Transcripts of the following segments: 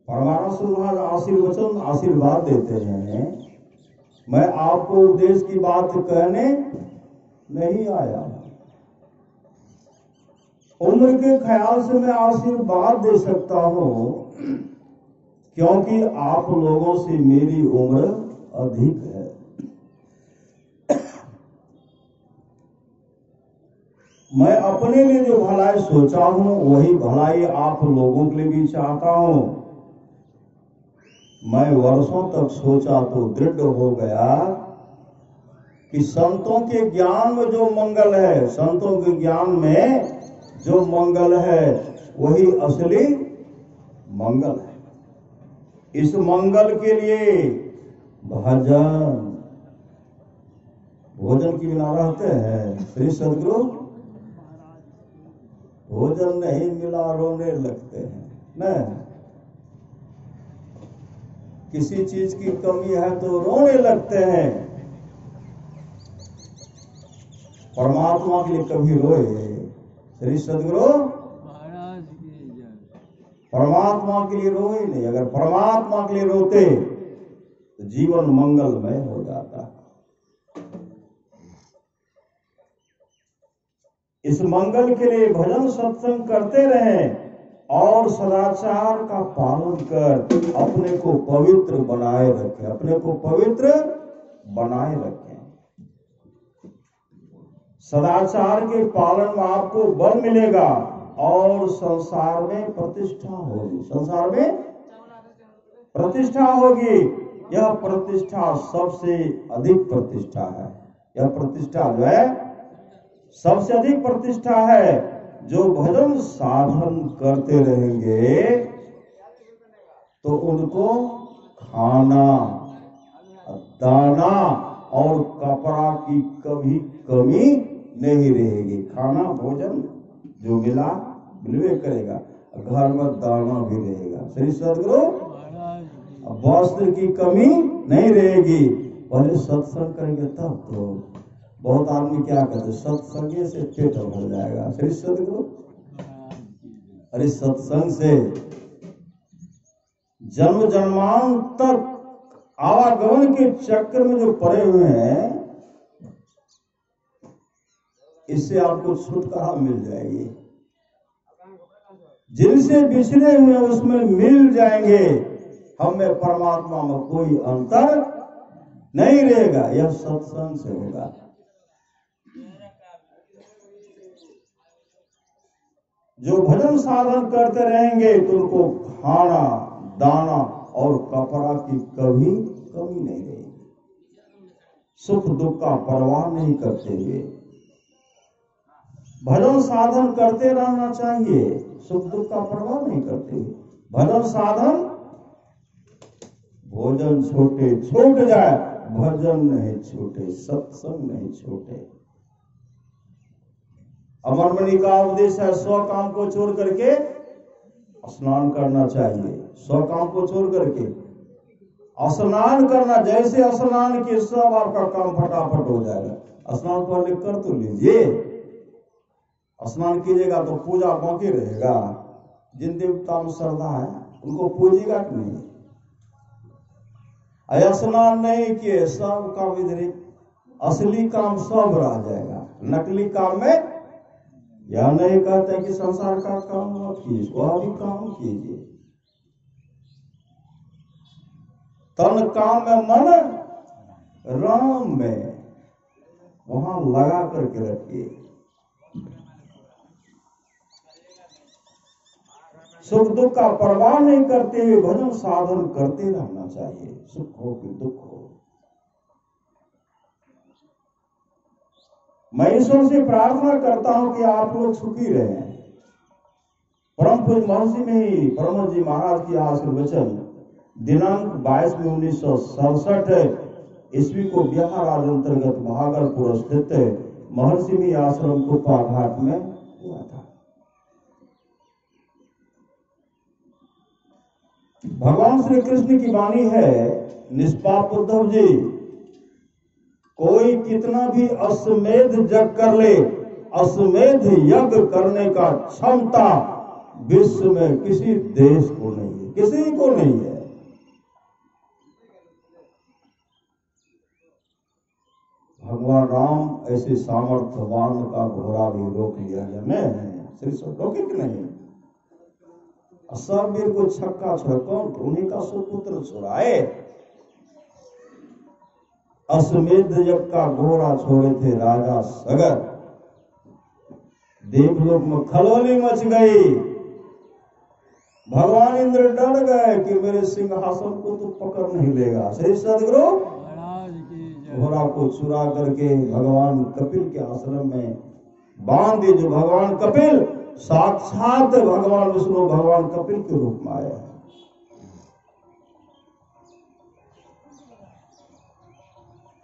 परमानस महाराज आशीर्वचन आशीर्वाद देते हैं, मैं आपको उपदेश की बात कहने नहीं आया। उम्र के ख्याल से मैं आशीर्वाद दे सकता हूं, क्योंकि आप लोगों से मेरी उम्र अधिक है। मैं अपने लिए जो भलाई सोचा हूं वही भलाई आप लोगों के लिए भी चाहता हूं। मैं वर्षों तक सोचा तो दृढ़ हो गया कि संतों के ज्ञान में जो मंगल है, संतों के ज्ञान में जो मंगल है वही असली मंगल है। इस मंगल के लिए भजन, भोजन की बिना रहते हैं। श्री सदगुरु भोजन नहीं मिला रोने लगते हैं न, किसी चीज की कमी है तो रोने लगते हैं। परमात्मा के लिए कभी रोए? श्री सदगुरु परमात्मा के लिए रोए नहीं। अगर परमात्मा के लिए रोते तो जीवन मंगलमय हो जाता। इस मंगल के लिए भजन सत्संग करते रहें और सदाचार का पालन कर अपने को पवित्र बनाए रखें, अपने को पवित्र बनाए रखें। सदाचार के पालन में आपको बल मिलेगा और संसार में प्रतिष्ठा होगी, संसार में प्रतिष्ठा होगी। यह प्रतिष्ठा सबसे अधिक प्रतिष्ठा है। यह प्रतिष्ठा जो है सबसे अधिक प्रतिष्ठा है। जो भजन साधन करते रहेंगे तो उनको खाना, दाना और कपड़ा की कभी कमी नहीं रहेगी। खाना भोजन जो मिला मिलवे करेगा, घर में दाना भी रहेगा। श्री सदगुरु वस्त्र की कमी नहीं रहेगी। पहले सत्संग करेंगे तब तो। बहुत आदमी क्या कहते, सत्संग से पेट भर जाएगा। श्री सदगुरु अरे सत्संग से जन्म जन्मांत तक आवागमन के चक्कर में जो पड़े हुए हैं, इससे आपको छुटकारा मिल जाएगी। जिनसे बिछड़े हुए उसमें मिल जाएंगे। हम में परमात्मा में कोई अंतर नहीं रहेगा। यह सत्संग से होगा। जो भजन साधन करते रहेंगे तो उनको खाना, दाना और कपड़ा की कभी कमी नहीं रहेगी। सुख दुख का परवाह नहीं करते हुए भजन साधन करते रहना चाहिए। सुख दुख का परवाह नहीं करते हुए भजन साधन। भोजन छोटे छूट जाए, भजन नहीं छूटे, सत्संग नहीं छूटे। अमरमणि का उपदेश है, 100 काम को छोड़ करके स्नान करना चाहिए। 100 काम को छोड़ करके स्नान करना। जैसे स्नान के सब आपका काम फटाफट हो जाएगा। स्नान पहले कर तो लीजिए। स्नान कीजिएगा तो पूजा बाकी रहेगा। जिन देवता में श्रद्धा है उनको पूजिएगा कि नहीं? स्नान नहीं किए सब काम इधर, असली काम सब रह जाएगा। नकली काम में यह नहीं कहते कि संसार का काम मत कीजिए, वह भी काम कीजिए। तन काम में मन राम में, वहां लगा करके रखिए। सुख दुख का परवाह नहीं करते हुए भजन साधन करते रहना चाहिए। सुख हो कि दुख हो। मैं ईश्वर से प्रार्थना करता हूं कि आप लोग सुखी रहें। परम पूज्य महर्षि में ही परम जी महाराज की आशीर्वचन दिनांक 22 में 1967 ईस्वी को बिहार राज्य अंतर्गत भागलपुर स्थित महर्षि में आश्रम को पाघाट में हुआ था। भगवान श्री कृष्ण की वाणी है, निष्पाप उद्धव जी, कोई कितना भी अश्वमेध यज्ञ कर ले, अश्वमेध यज्ञ करने का क्षमता विश्व में किसी देश को नहीं है, किसी को नहीं है। भगवान राम ऐसे सामर्थ्यवान का घोड़ा भी रोक लिया जाने श्री रोके कि नहीं। सब वीर को छक्का छक्का उन्हीं का सुपुत्र छुड़ाए। अश्वमेध यज्ञ का घोड़ा छोड़े थे राजा सगर। देवलोक में खलबली मच गई। भगवान इंद्र डर गए कि मेरे सिंहासन को तो पकड़ नहीं लेगा। श्री सदगुरु घोड़ा को चुरा करके भगवान कपिल के आश्रम में बांध दिए। जो भगवान कपिल साक्षात भगवान विष्णु भगवान कपिल के रूप में आया है।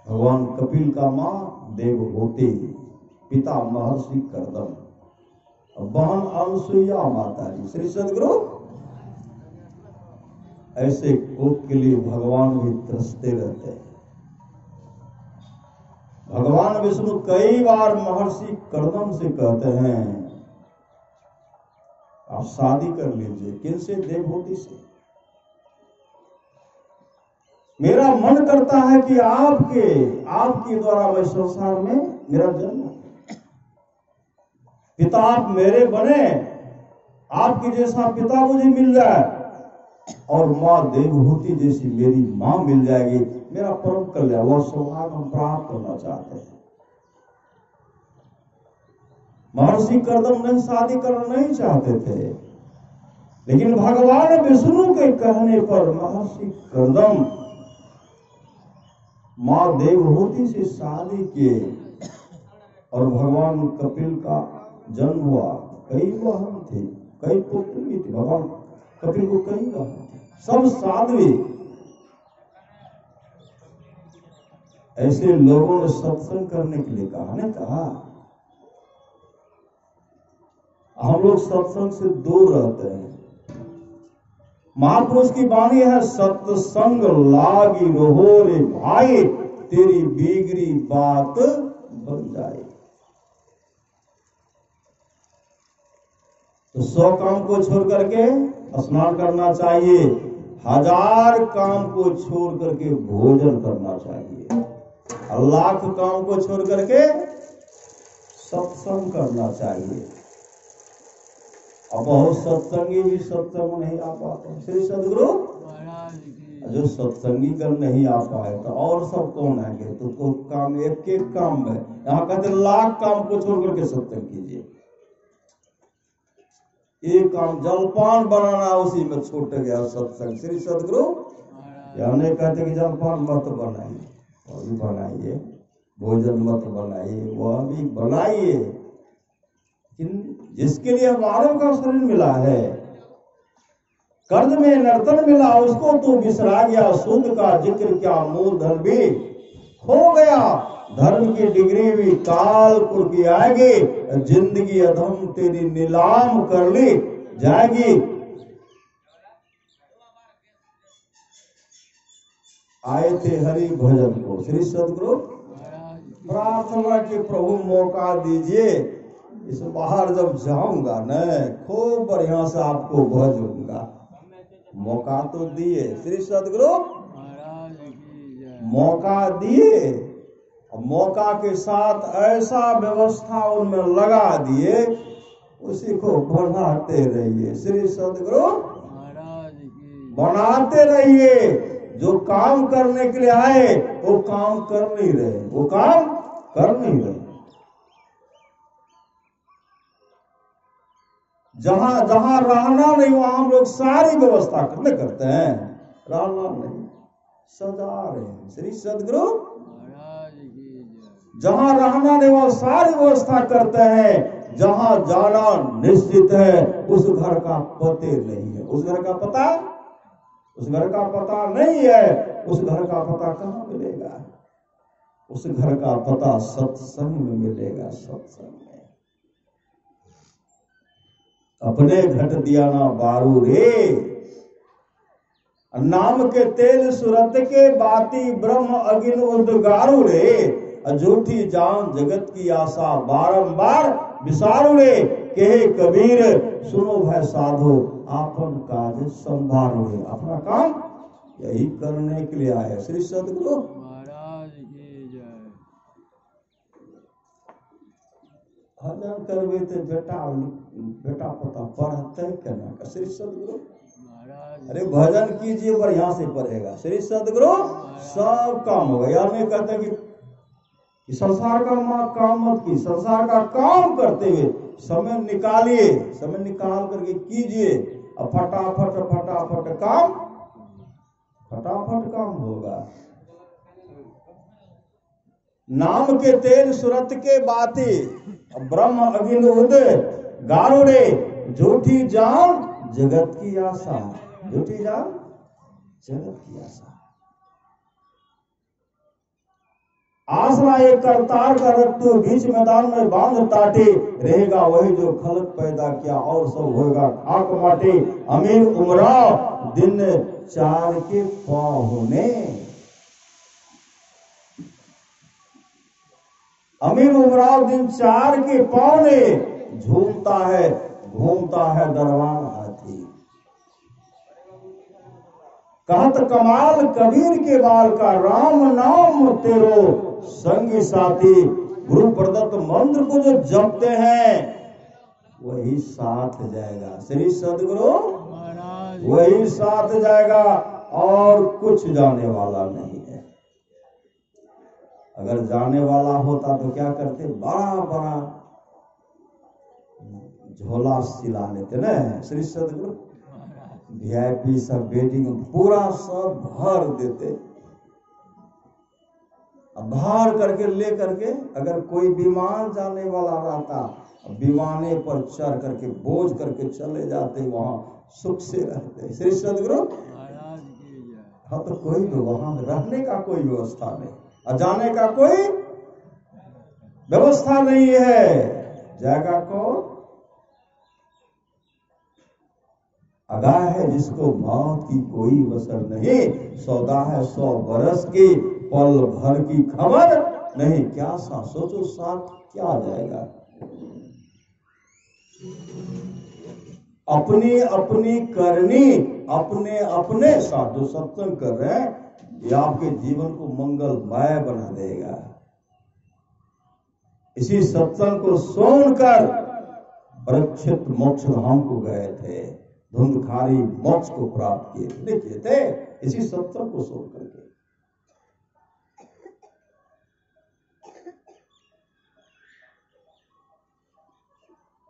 भगवान कपिल का मां देवहूति, पिता महर्षि कर्दम और बहन अनसुईया माता जी। श्री सदगुरु ऐसे कोप के लिए भगवान भी तरसते रहते हैं। भगवान विष्णु कई बार महर्षि कर्दम से कहते हैं आप शादी कर लीजिए। किनसे? देवहूति से। मेरा मन करता है कि आपके द्वारा मैं संसार में मेरा जन्म, पिता आप मेरे बने, आपके जैसा पिता मुझे मिल जाए और मां देवहूति जैसी मेरी मां मिल जाएगी, मेरा परम कल्याण, वह सौभाग्य हम प्राप्त करना चाहते हैं। महर्षि कर्दम नहीं शादी करना नहीं चाहते थे, लेकिन भगवान विष्णु के कहने पर महर्षि कर्दम मां देवहूति से शादी किए और भगवान कपिल का जन्म हुआ। कई बहन थे, कई पुत्र भी थे। भगवान कपिल को कई बहन थे, सब साध्वी। ऐसे लोगों ने सत्संग करने के लिए कहा हम लोग सत्संग से दूर रहते हैं। महापुरुष की वाणी है, सत्संग लागी रहो रे भाई, तेरी बिगड़ी बात बन जाए। तो 100 काम को छोड़ करके स्नान करना चाहिए, 1000 काम को छोड़ करके भोजन करना चाहिए, 1,00,000 काम को छोड़ करके सत्संग करना चाहिए। और बहुत सत्संगी भी सत्संग नहीं आ पाते। श्री सदगुरु जो सत्संगी कर नहीं आ पाए तो और सब कौन आएंगे? तो काम एक काम है। यहाँ कहते 1,00,000 काम को छोड़ करके सत्संग कीजिए। एक काम जलपान बनाना, उसी में छूट गया सत्संग। श्री सदगुरु यानी कहते कि जलपान मत बनाइए, और भी बनाइए, भोजन मत बनाइए, वह भी बनाइए। जिसके लिए हमारों का शरीर मिला है, कर्ज में नर्तन मिला, उसको तो बिसरा गया। शुद्ध का जिक्र क्या, मूलधन भी खो गया। धर्म की डिग्री भी कालपुर की आएगी, जिंदगी अधम तेरी नीलाम कर ली जाएगी। आए थे हरि भजन को। श्री सदगुरु प्रार्थना के प्रभु मौका दीजिए, इस बाहर जब जाऊंगा न खूब बढ़िया से आपको भजूंगा। मौका तो दिए श्री सदगुरु, मौका दिए, मौका के साथ ऐसा व्यवस्था उनमें लगा दिए, उसी को बढ़ाते रहिए। श्री सदगुरु बनाते रहिए। जो काम करने के लिए आए वो काम कर नहीं रहे, वो काम कर नहीं रहे। जहां जहां रहना नहीं वहां हम लोग सारी व्यवस्था करते हैं, रहना नहीं सजा रहे हैं। श्री सदगुरु जहां रहना नहीं वहां सारी व्यवस्था करते हैं। जहां जाना निश्चित है उस घर का पते नहीं है, उस घर का पता, उस घर का पता नहीं है। उस घर का पता कहाँ मिलेगा? उस घर का पता सत्संग में मिलेगा। सत्संग में अपने घट दिया ना बारू रे, नाम के तेल सुरत के बाती ब्रह्म अगिन उद्गारू रे। झूठी जान जगत की आशा बारंबार विसारू रे, के कबीर, सुनो भाई साधो आपन काज संभालो। अपना काम यही करने के लिए आए। श्री सदगुरु महाराज की जय। भजन करवे तो बेटा पता पढ़ते केना का। श्री सदगुरु महाराज अरे भजन कीजिए बढ़िया से पढ़ेगा। श्री सदगुरु सब काम होगा। यार नहीं कहते कि संसार का काम मत की, संसार का काम करते हुए समय निकालिए, समय निकाल करके कीजिए। अब फटाफट काम होगा। नाम के तेल सुरत के बाती, ब्रह्म अगिन उद गारुड़े, झूठी जान जगत की आशा, झूठी जान जगत की आशा। आसरा एक करतार का रत्तु, बीच मैदान में बांध टाटे, रहेगा वही जो खलक पैदा किया, और सब होगा खाक माटे। अमीर उमराव दिन 4 के पाहुने, अमीर उमराव दिन 4 के पाहुने, घूमता है दरबार हाथी। कहत कमाल कबीर के बाल का, राम नाम तेरो संगी साथी। गुरु प्रदत्त मंत्र को जो जपते हैं वही साथ जाएगा। श्री सदगुरु महाराज वही साथ जाएगा, और कुछ जाने वाला नहीं है। अगर जाने वाला होता तो क्या करते, बड़ा झोला सिला लेते ना। श्री सदगुरु VIP सब वेटिंग पूरा सब भर देते। अब भर करके ले करके, अगर कोई विमान जाने वाला रहता, विमाने पर चढ़ करके बोझ करके चले जाते, वहां सुख से रहते। श्री सदगुरु महाराज की जय। हाँ, तो कोई भी वहां रहने का कोई व्यवस्था नहीं, और जाने का कोई व्यवस्था नहीं है। जाएगा कौन? अगाह है जिसको मौत की कोई वसर नहीं, सौदा है 100 बरस की, पल भर की खबर नहीं। क्या सोचो साथ क्या जाएगा। अपनी अपनी करनी, अपने अपने साथ जो सत्संग कर रहे हैं, ये आपके जीवन को मंगलमय बना देगा। इसी सत्संग को सुनकर परीक्षित मोक्ष धाम को गए थे, धुंधकारी मोक्ष को प्राप्त किए थे, इसी सत्संग को सुन करके।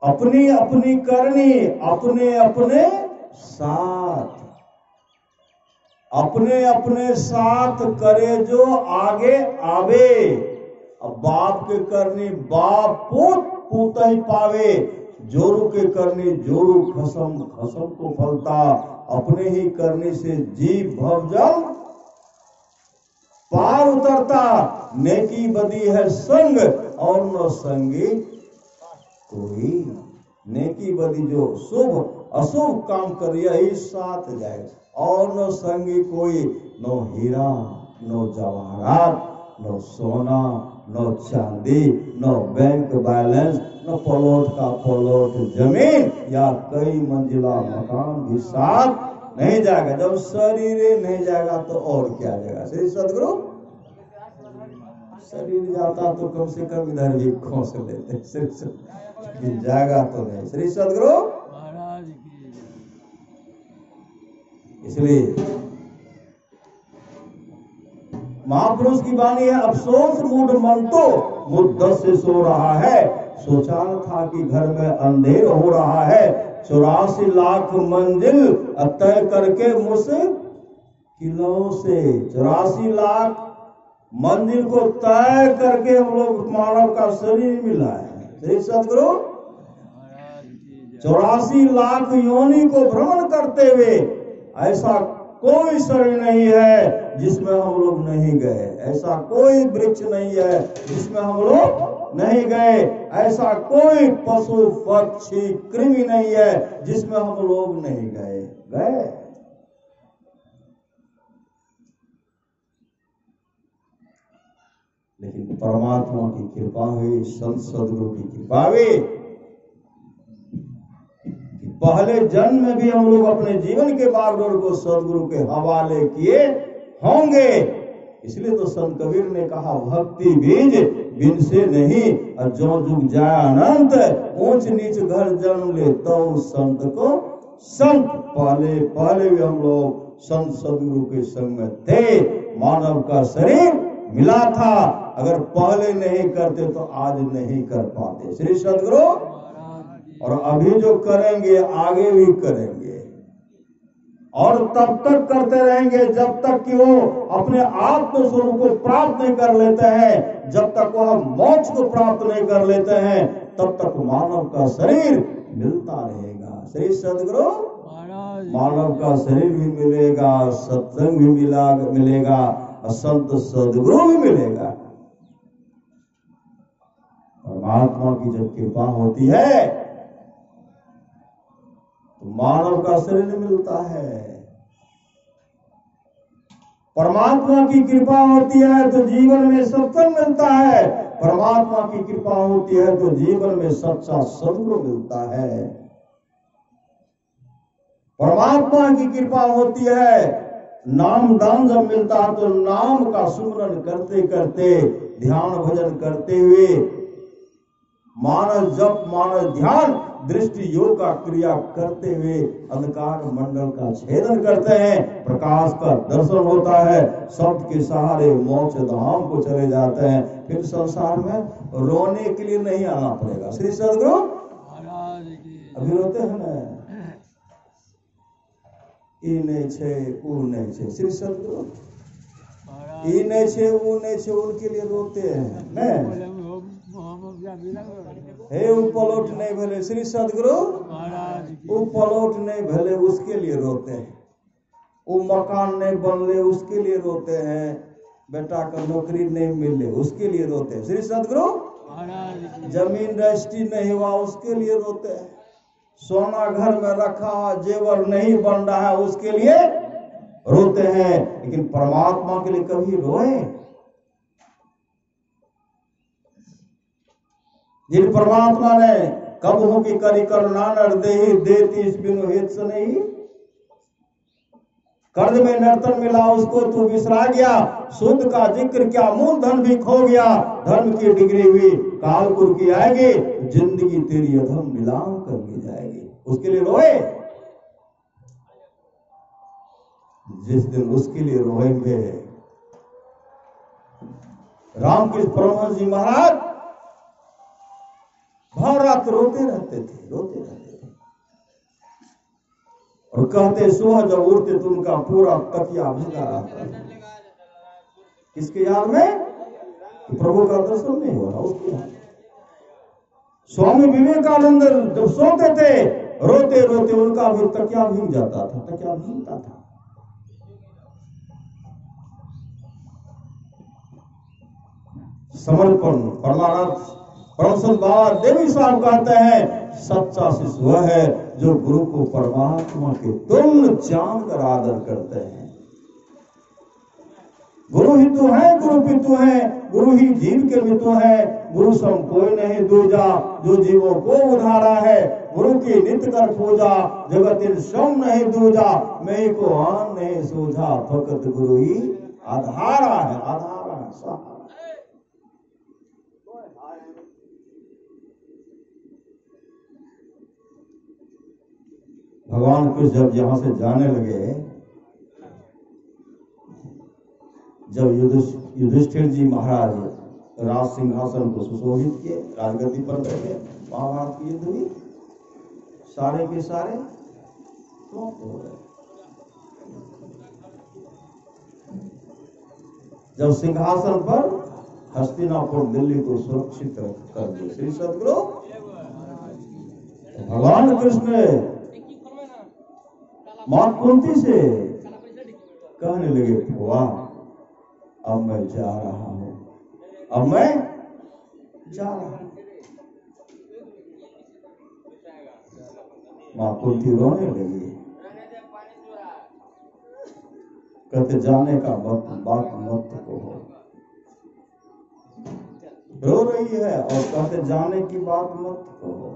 अपनी अपनी करनी, अपने अपने साथ, अपने अपने साथ करे जो आगे आवे। अब बाप के करनी बाप पूत ही पावे, जोरू के करनी जोरू खसम को फलता। अपने ही करने से जीव भवजल पार उतरता। नेकी बदी है संग और न संगी कोई। नेकी बदी जो शुभ अशुभ काम कर यही साथ जाए, और न संगी कोई। नो हीरा नो जवाहरात, नो सोना नो चांदी, नो बैंक बैलेंस, न प्लॉट का प्लॉट जमीन, या कई मंजिला मकान भी साथ नहीं जाएगा। जब शरीर नहीं जाएगा तो और क्या जाएगा। श्री सदगुरु शरीर जाता तो कम से कम इधर भी खोस लेते, जाएगा तो नहीं। श्री सदगुरु महाराज की। इसलिए महापुरुष की वाणी है, अफसोस मूड मन तो मुद्दत से सो रहा है। सोचा था कि घर में अंधेर हो रहा है। 84 लाख मंजिल तय करके मुश्किलों से, 84 लाख मंजिल को तय करके हम लोग मानव का शरीर मिला है। श्री सदगुरु 84 लाख योनि को भ्रमण करते हुए ऐसा कोई शरीर नहीं है जिसमें हम लोग नहीं गए, ऐसा कोई वृक्ष नहीं है जिसमें हम लोग नहीं गए, ऐसा कोई पशु पक्षी कृमि नहीं है जिसमें हम लोग नहीं गए। लेकिन परमात्मा की कृपा हुई, संत सदगुरु की कृपा हुई, पहले जन्म में भी हम लोग अपने जीवन के बागडोर को सदगुरु के हवाले किए होंगे। इसलिए तो संत कबीर ने कहा, भक्ति बीज बिन से नहीं, और जो जुग जाए अनंत, ऊंच नीच घर जन्म ले तो संत को संत। पहले भी हम लोग संत सदगुरु के संग में थे, मानव का शरीर मिला था। अगर पहले नहीं करते तो आज नहीं कर पाते। श्री सदगुरु, और अभी जो करेंगे आगे भी करेंगे, और तब तक करते रहेंगे जब तक कि वो अपने आत्म स्वरूप को प्राप्त नहीं कर लेते हैं। जब तक वह मोक्ष को प्राप्त नहीं कर लेते हैं, तब तक मानव का शरीर मिलता रहेगा। श्री सदगुरु, मानव का शरीर भी मिलेगा, सत्संग भी मिलेगा, और संत सदगुरु भी मिलेगा। परमात्मा की जब कृपा होती है तो मानव का शरीर मिलता है। परमात्मा की कृपा होती है तो जीवन में सत्संग मिलता है। परमात्मा की कृपा होती है तो जीवन में सच्चा सदगुरु मिलता है। परमात्मा की कृपा होती है, नाम दान जब मिलता है तो नाम का सुमरन करते करते, ध्यान भजन करते हुए, मानव जप, मानव ध्यान, दृष्टि योग का क्रिया करते हुए अंधकार मंडल का छेदन करते हैं, प्रकाश का दर्शन होता है, शब्द के सहारे मोक्ष धाम को चले जाते हैं। फिर संसार में रोने के लिए नहीं आना पड़ेगा। श्री सदगुरु, अभी रोते हैं ना, ई नहीं छे ऊ नहीं छे। श्री सदगुरु, ई नहीं छे ऊ नहीं छे, उनके लिए रोते हैं नहीं, हे ऊ पलट नहीं भले। श्री सदगुरु, ऊ पलट नहीं भले, उसके लिए रोते हैं। वो मकान नहीं बनले, उसके लिए रोते हैं। बेटा का नौकरी नहीं मिले, उसके लिए रोते हैं। श्री सदगुरु, जमीन रजिस्ट्री नहीं हुआ, उसके लिए रोते हैं। सोना घर में रखा, जेवर नहीं बन रहा है, उसके लिए रोते हैं। लेकिन परमात्मा के लिए कभी रोए? जिन परमात्मा ने कब हो की करी करुणा नर देहि, देती इस बिनु हित से नहीं। कर्ज में नर्तन मिला, उसको तू बिसरा गया। शुद्ध का जिक्र क्या, मूल धन भी खो गया। धर्म की डिग्री हुई कालपुर की आएगी, जिंदगी तेरी अधम नीलाम कर ली जाएगी। उसके लिए रोए? जिस दिन उसके लिए रोएंगे। रामकृष्ण परमहंस जी महाराज भर रात रोते रहते थे। और कहते सुबह जब उठते तो उनका पूरा तकिया भीगा रहता था। किसके याद में? कि प्रभु का दर्शन नहीं हो रहा, उसके याद। स्वामी विवेकानंद जब सोते थे, रोते रोते उनका भी तकिया भीग जाता था, तकिया भीगता था। समर्पण। परमानंद परमसंत बाबा देवी साहब कहते हैं, सच्चा शिष्य वह है जो गुरु को परमात्मा के तुल्य जानकर आदर करते हैं। गुरु ही तो है, गुरु पितु है, गुरु ही जीव के मितु है। गुरु सम कोई नहीं दूजा, जो जीवों को उधारा है। गुरु की नित्य कर पूजा, जगत इन सम नहीं दूजा। मैं को आन नहीं सूझा, फकत गुरु ही आधारा है, आधारा है, सहारा। भगवान कृष्ण जब यहां से जाने लगे, जब युधिष्ठिर जी महाराज राज सिंहासन को सुशोभित किए, राजगद्दी पर बैठे, महाभारत की युद्ध हुई, सारे के सारे समाप्त हो गए। जब सिंहासन पर हस्तिनापुर दिल्ली को सुरक्षित कर दिए श्री सदगुरु, भगवान कृष्ण मां कुंती से कहने लगे, वाह अब मैं जा रहा हूं, अब मैं जा रहा हूं। मां कुंती रोने लगी, कहते जाने का बात मत कहो। रो रही है और कहते जाने की बात मत कहो।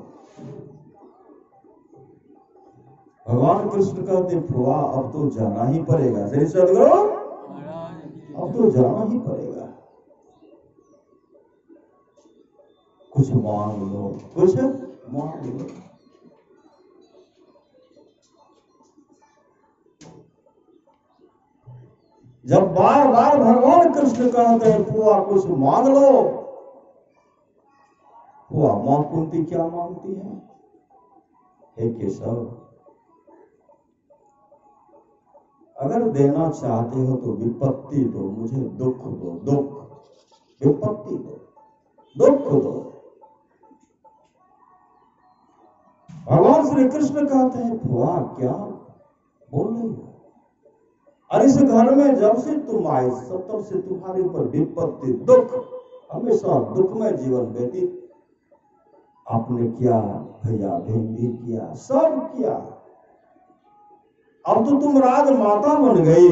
भगवान कृष्ण कहते फुआ अब तो जाना ही पड़ेगा। श्री सदगुरु महाराज की अब तो जाना ही पड़ेगा, कुछ मांग लो, कुछ मांग लो। जब बार बार भगवान कृष्ण कहते हैं फुआ कुछ मांग लो, फुआ मां कुंती क्या मांगती है? हे केशव, अगर देना चाहते हो तो विपत्ति दो, मुझे दुख दो, दुख, विपत्ति दो, दुख दो। भगवान श्री कृष्ण कहते हैं फुआ क्या बोल रही हो? और इस घर में जब से तुम आए तब से तुम्हारे ऊपर विपत्ति, दुख, हमेशा दुख में जीवन व्यतीत आपने किया भैया, बहन भी किया, सब किया। अब तो तुम राजमाता बन गई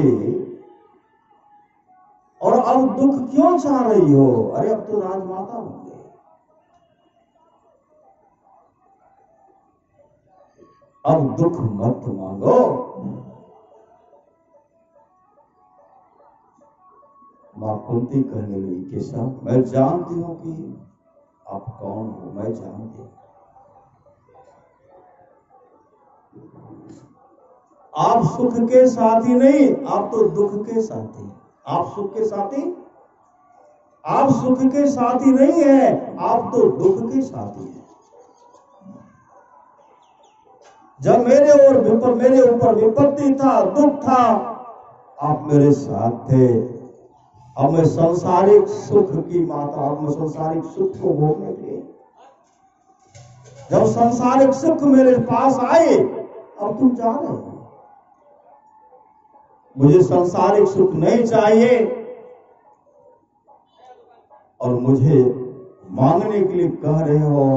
और अब दुख क्यों चाह रही हो? अरे अब तो राजमाता बन गई, अब दुख मत मांगो। मां कुंती कहने लगी केशव, मैं जानती हूं कि आप कौन हो, मैं जानती हूं। आप सुख के साथी नहीं, आप तो दुख के साथी। आप सुख के साथी, आप सुख के साथी नहीं है, आप तो दुख के साथी हैं। जब मेरे ऊपर विपत्ति था, दुख था, आप मेरे साथ थे। अब मैं सांसारिक सुख की माता, अब मैं सांसारिक सुख को भोगने के लिए, जब सांसारिक सुख मेरे पास आए, अब तुम जा रहे हो। मुझे सांसारिक सुख नहीं चाहिए और मुझे मांगने के लिए कह रहे हो,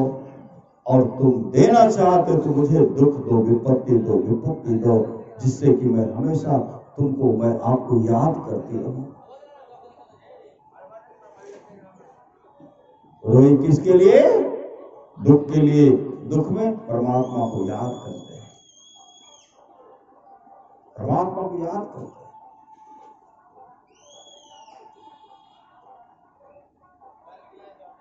और तुम देना चाहते हो तो मुझे दुख दो, विपत्ति दो, विपत्ति दो, जिससे कि मैं हमेशा तुमको, मैं आपको याद करती रहूं। रोई किसके लिए? दुख के लिए। दुख में परमात्मा को याद करते हैं, परमात्मा को याद करते हैं।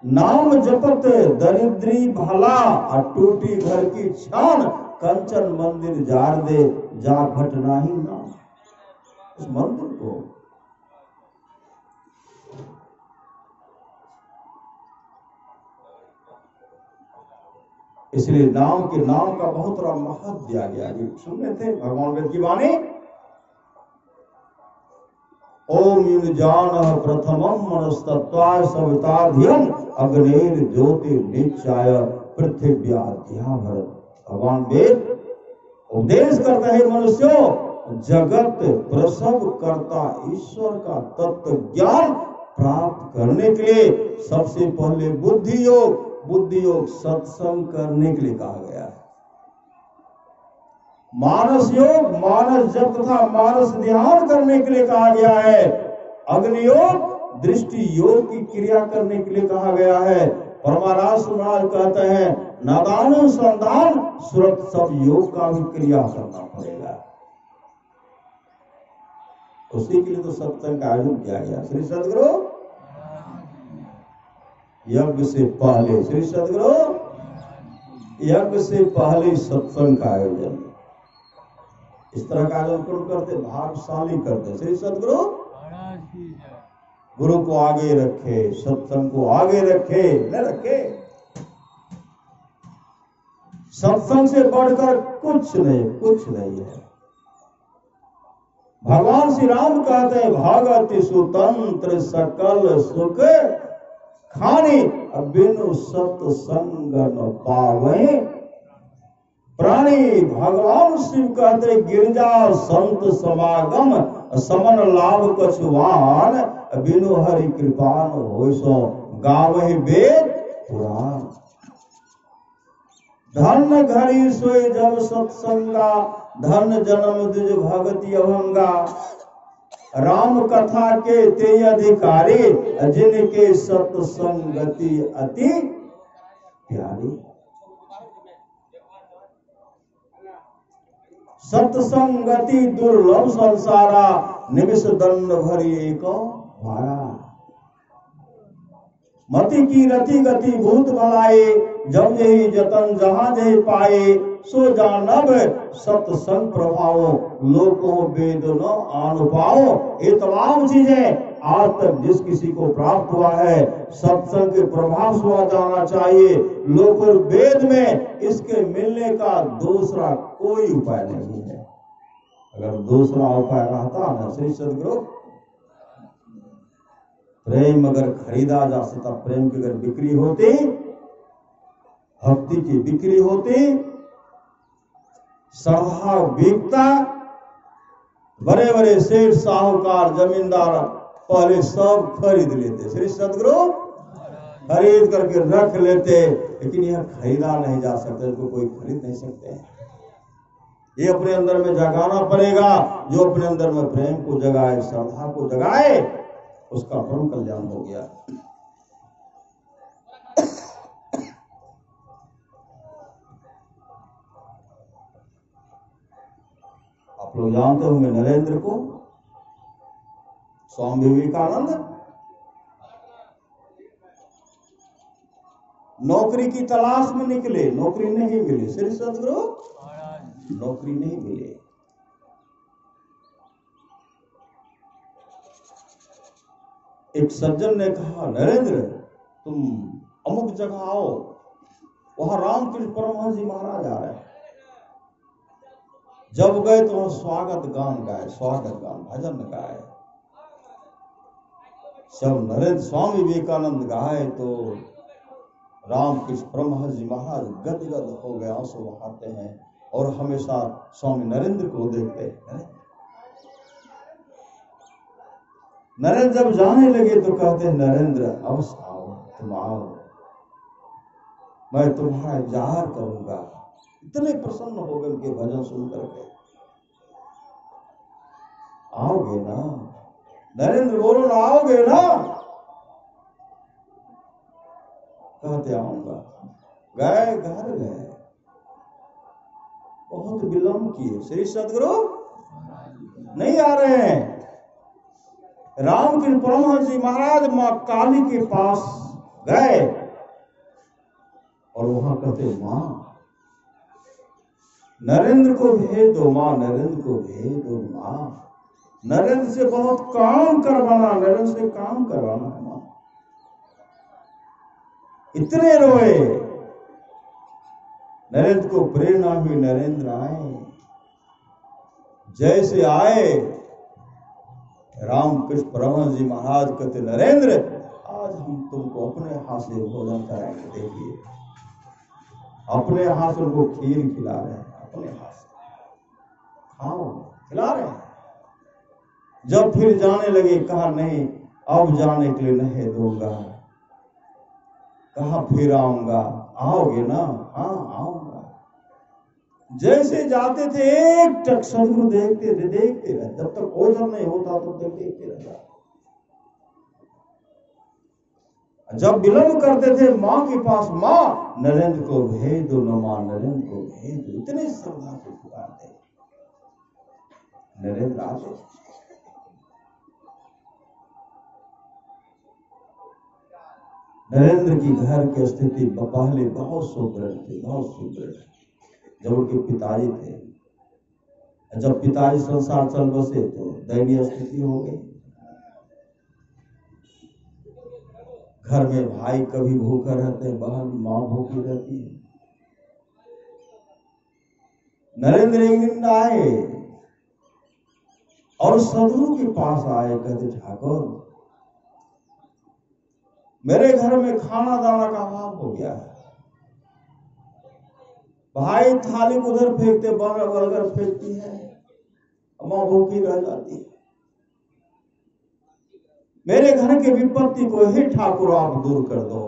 नाम जपत दरिद्री भला, और टूटी घर की छान, कंचन मंदिर जार दे, जा घटना ही ना। उस मंदिर को, इसलिए नाम का बहुत बड़ा महत्व दिया गया। सुनने थे भगवान वेद की वाणी, ओम युजान प्रथमम मनस्तत्वाय सविताधियम अग्नेर ज्योति निचाय पृथिव्याध्याभर। भगवान वेद उपदेश करता है मनुष्यों, जगत प्रसव करता ईश्वर का तत्व ज्ञान प्राप्त करने के लिए सबसे पहले बुद्धि योग सत्संग करने के लिए कहा गया है। मानस योग, मानस जप तथा मानस ध्यान करने के लिए कहा गया है। अग्नि योग, दृष्टि योग की क्रिया करने के लिए कहा गया है। परमारास महाराज कहते हैं, नादानुसंधान सुरत सब योग का भी क्रिया करना पड़ेगा। उसी के लिए तो सत्संग का आयोजन किया गया। श्री सदगुरु यज्ञ से पहले, श्री सदगुरु यज्ञ से पहले सत्संग का आयोजन, इस तरह का आयोजन कौन करते? भागशाली करते। श्री सदगुरु गुरु को आगे रखे, सत्संग को आगे रखे, न रखे। सत्संग से बढ़कर कुछ नहीं है। भगवान श्री राम कहते हैं, भागति सुतंत्र सकल सुख खानी, बिनु सत्संग न पावे प्राणी। भगवान शिव कहते, गिरजा संत समागम समन लाभ कछुआन, बिनु हरि कृपान होय सो गावहि वेद पुराण। धन घड़ी सोए जब सत्संगा, धन जन्म द्विज भगति अभंगा। राम कथा के ते अधिकारी, जिनके सत्संगति अति प्यारी। सत्संगति दुर्लभ संसारा, निमिष दंड भरी एक भारा। मति की रति गति भूत भलाए, जब यही जतन जहां जही पाए, सो जानब सत्संग प्रभाव, लोको वेद न आन पाओ। ये तमाम चीजें आज तक जिस किसी को प्राप्त हुआ है, सत्संग के प्रभाव से जाना चाहिए। लोक और वेद में इसके मिलने का दूसरा कोई उपाय नहीं है। अगर दूसरा उपाय रहता ना श्री सदगुरु, प्रेम अगर खरीदा जा सकता, प्रेम की अगर बिक्री होती, भक्ति की बिक्री होती, श्रद्धा बिकता, बड़े बड़े सेठ साहूकार जमींदार पहले सब खरीद लेते, श्री सदगुरु खरीद करके रख लेते, लेकिन यह खरीदा नहीं जा सकता, इसको कोई खरीद नहीं सकते। ये अपने अंदर में जगाना पड़ेगा। जो अपने अंदर में प्रेम को जगाए, श्रद्धा को जगाए, उसका परम कल्याण हो गया। आप लोग जानते होंगे नरेंद्र को, स्वामी विवेकानंद नौकरी की तलाश में निकले, नौकरी नहीं मिली। श्री सदगुरु नौकरी नहीं मिली। एक सज्जन ने कहा, नरेंद्र तुम अमुक जगह आओ, वहां रामकृष्ण परमहंस जी महाराज आ रहे हैं। जब गए तो वहां स्वागत गान गाए, स्वागत गान भजन गाए। जब नरेंद्र स्वामी विवेकानंद गाए तो रामकृष्ण परमहंस जी महाराज गदगद हो गए, आंसू बहाते हैं और हमेशा स्वामी नरेंद्र को देखते हैं। नरेंद्र जब जाने लगे तो कहते हैं, नरेंद्र अब आओ, तुम आओ, मैं तुम्हारा इंतजार करूंगा। इतने प्रसन्न हो गए उनके भजन सुन करके। आओगे ना नरेंद्र, बोलो ना, आओगे ना? कहते आऊंगा। गए, घर गए, बहुत विलंब किए, श्री सदगुरु नहीं आ रहे हैं। रामकृष्ण परमहंस जी महाराज मां काली के पास गए और वहां कहते, मां नरेंद्र को भेज दो, मां नरेंद्र को भेज दो, मां नरेंद्र से बहुत काम करवाना, नरेंद्र से काम करवाना है मां। इतने रोए, नरेंद्र को प्रेरणा हुई, नरेंद्र आए। जैसे आए, रामकृष्ण परमहंस जी महाराज कहते, नरेंद्र आज हम तुमको अपने हाथ से भोजन कराएंगे। देखिए, अपने हाथ से उनको खीर खिला रहे हैं, अपने हाथ से खाओ, खिला रहे हैं। जब फिर जाने लगे, कहा नहीं अब जाने के लिए नहीं दूंगा, कहा फिर आऊंगा। आओगे ना? हाँ आऊंगा। जैसे जाते थे एक टक सदगुरु देखते रहे, जब तक ओझल नहीं होता तब तक देखते रहे। जब विलंब करते थे मां के पास, मां नरेंद्र को भेज दो न, मां नरेंद्र को भेज दो, इतने श्रद्धा से पुकारते। नरेंद्र आते। नरेंद्र की घर की स्थिति पहले बहुत सुदृढ़ थी, बहुत सुदृढ़। जब उनके पिताजी थे, जब पिताजी संसार चल बसे तो दयनीय स्थिति हो गई। घर में भाई कभी भूखा रहते हैं, बहन मां भूखी रहती है। नरेंद्र एक दिन आए और सदगुरु के पास आए, कहते ठाकुर मेरे घर में खाना दाना का अभाव हो गया है। भाई थाली को उधर फेंकते, बर्गर फेंकती है, मां भूखी रह जाती है। मेरे घर की विपत्ति को ही ठाकुर आप दूर कर दो।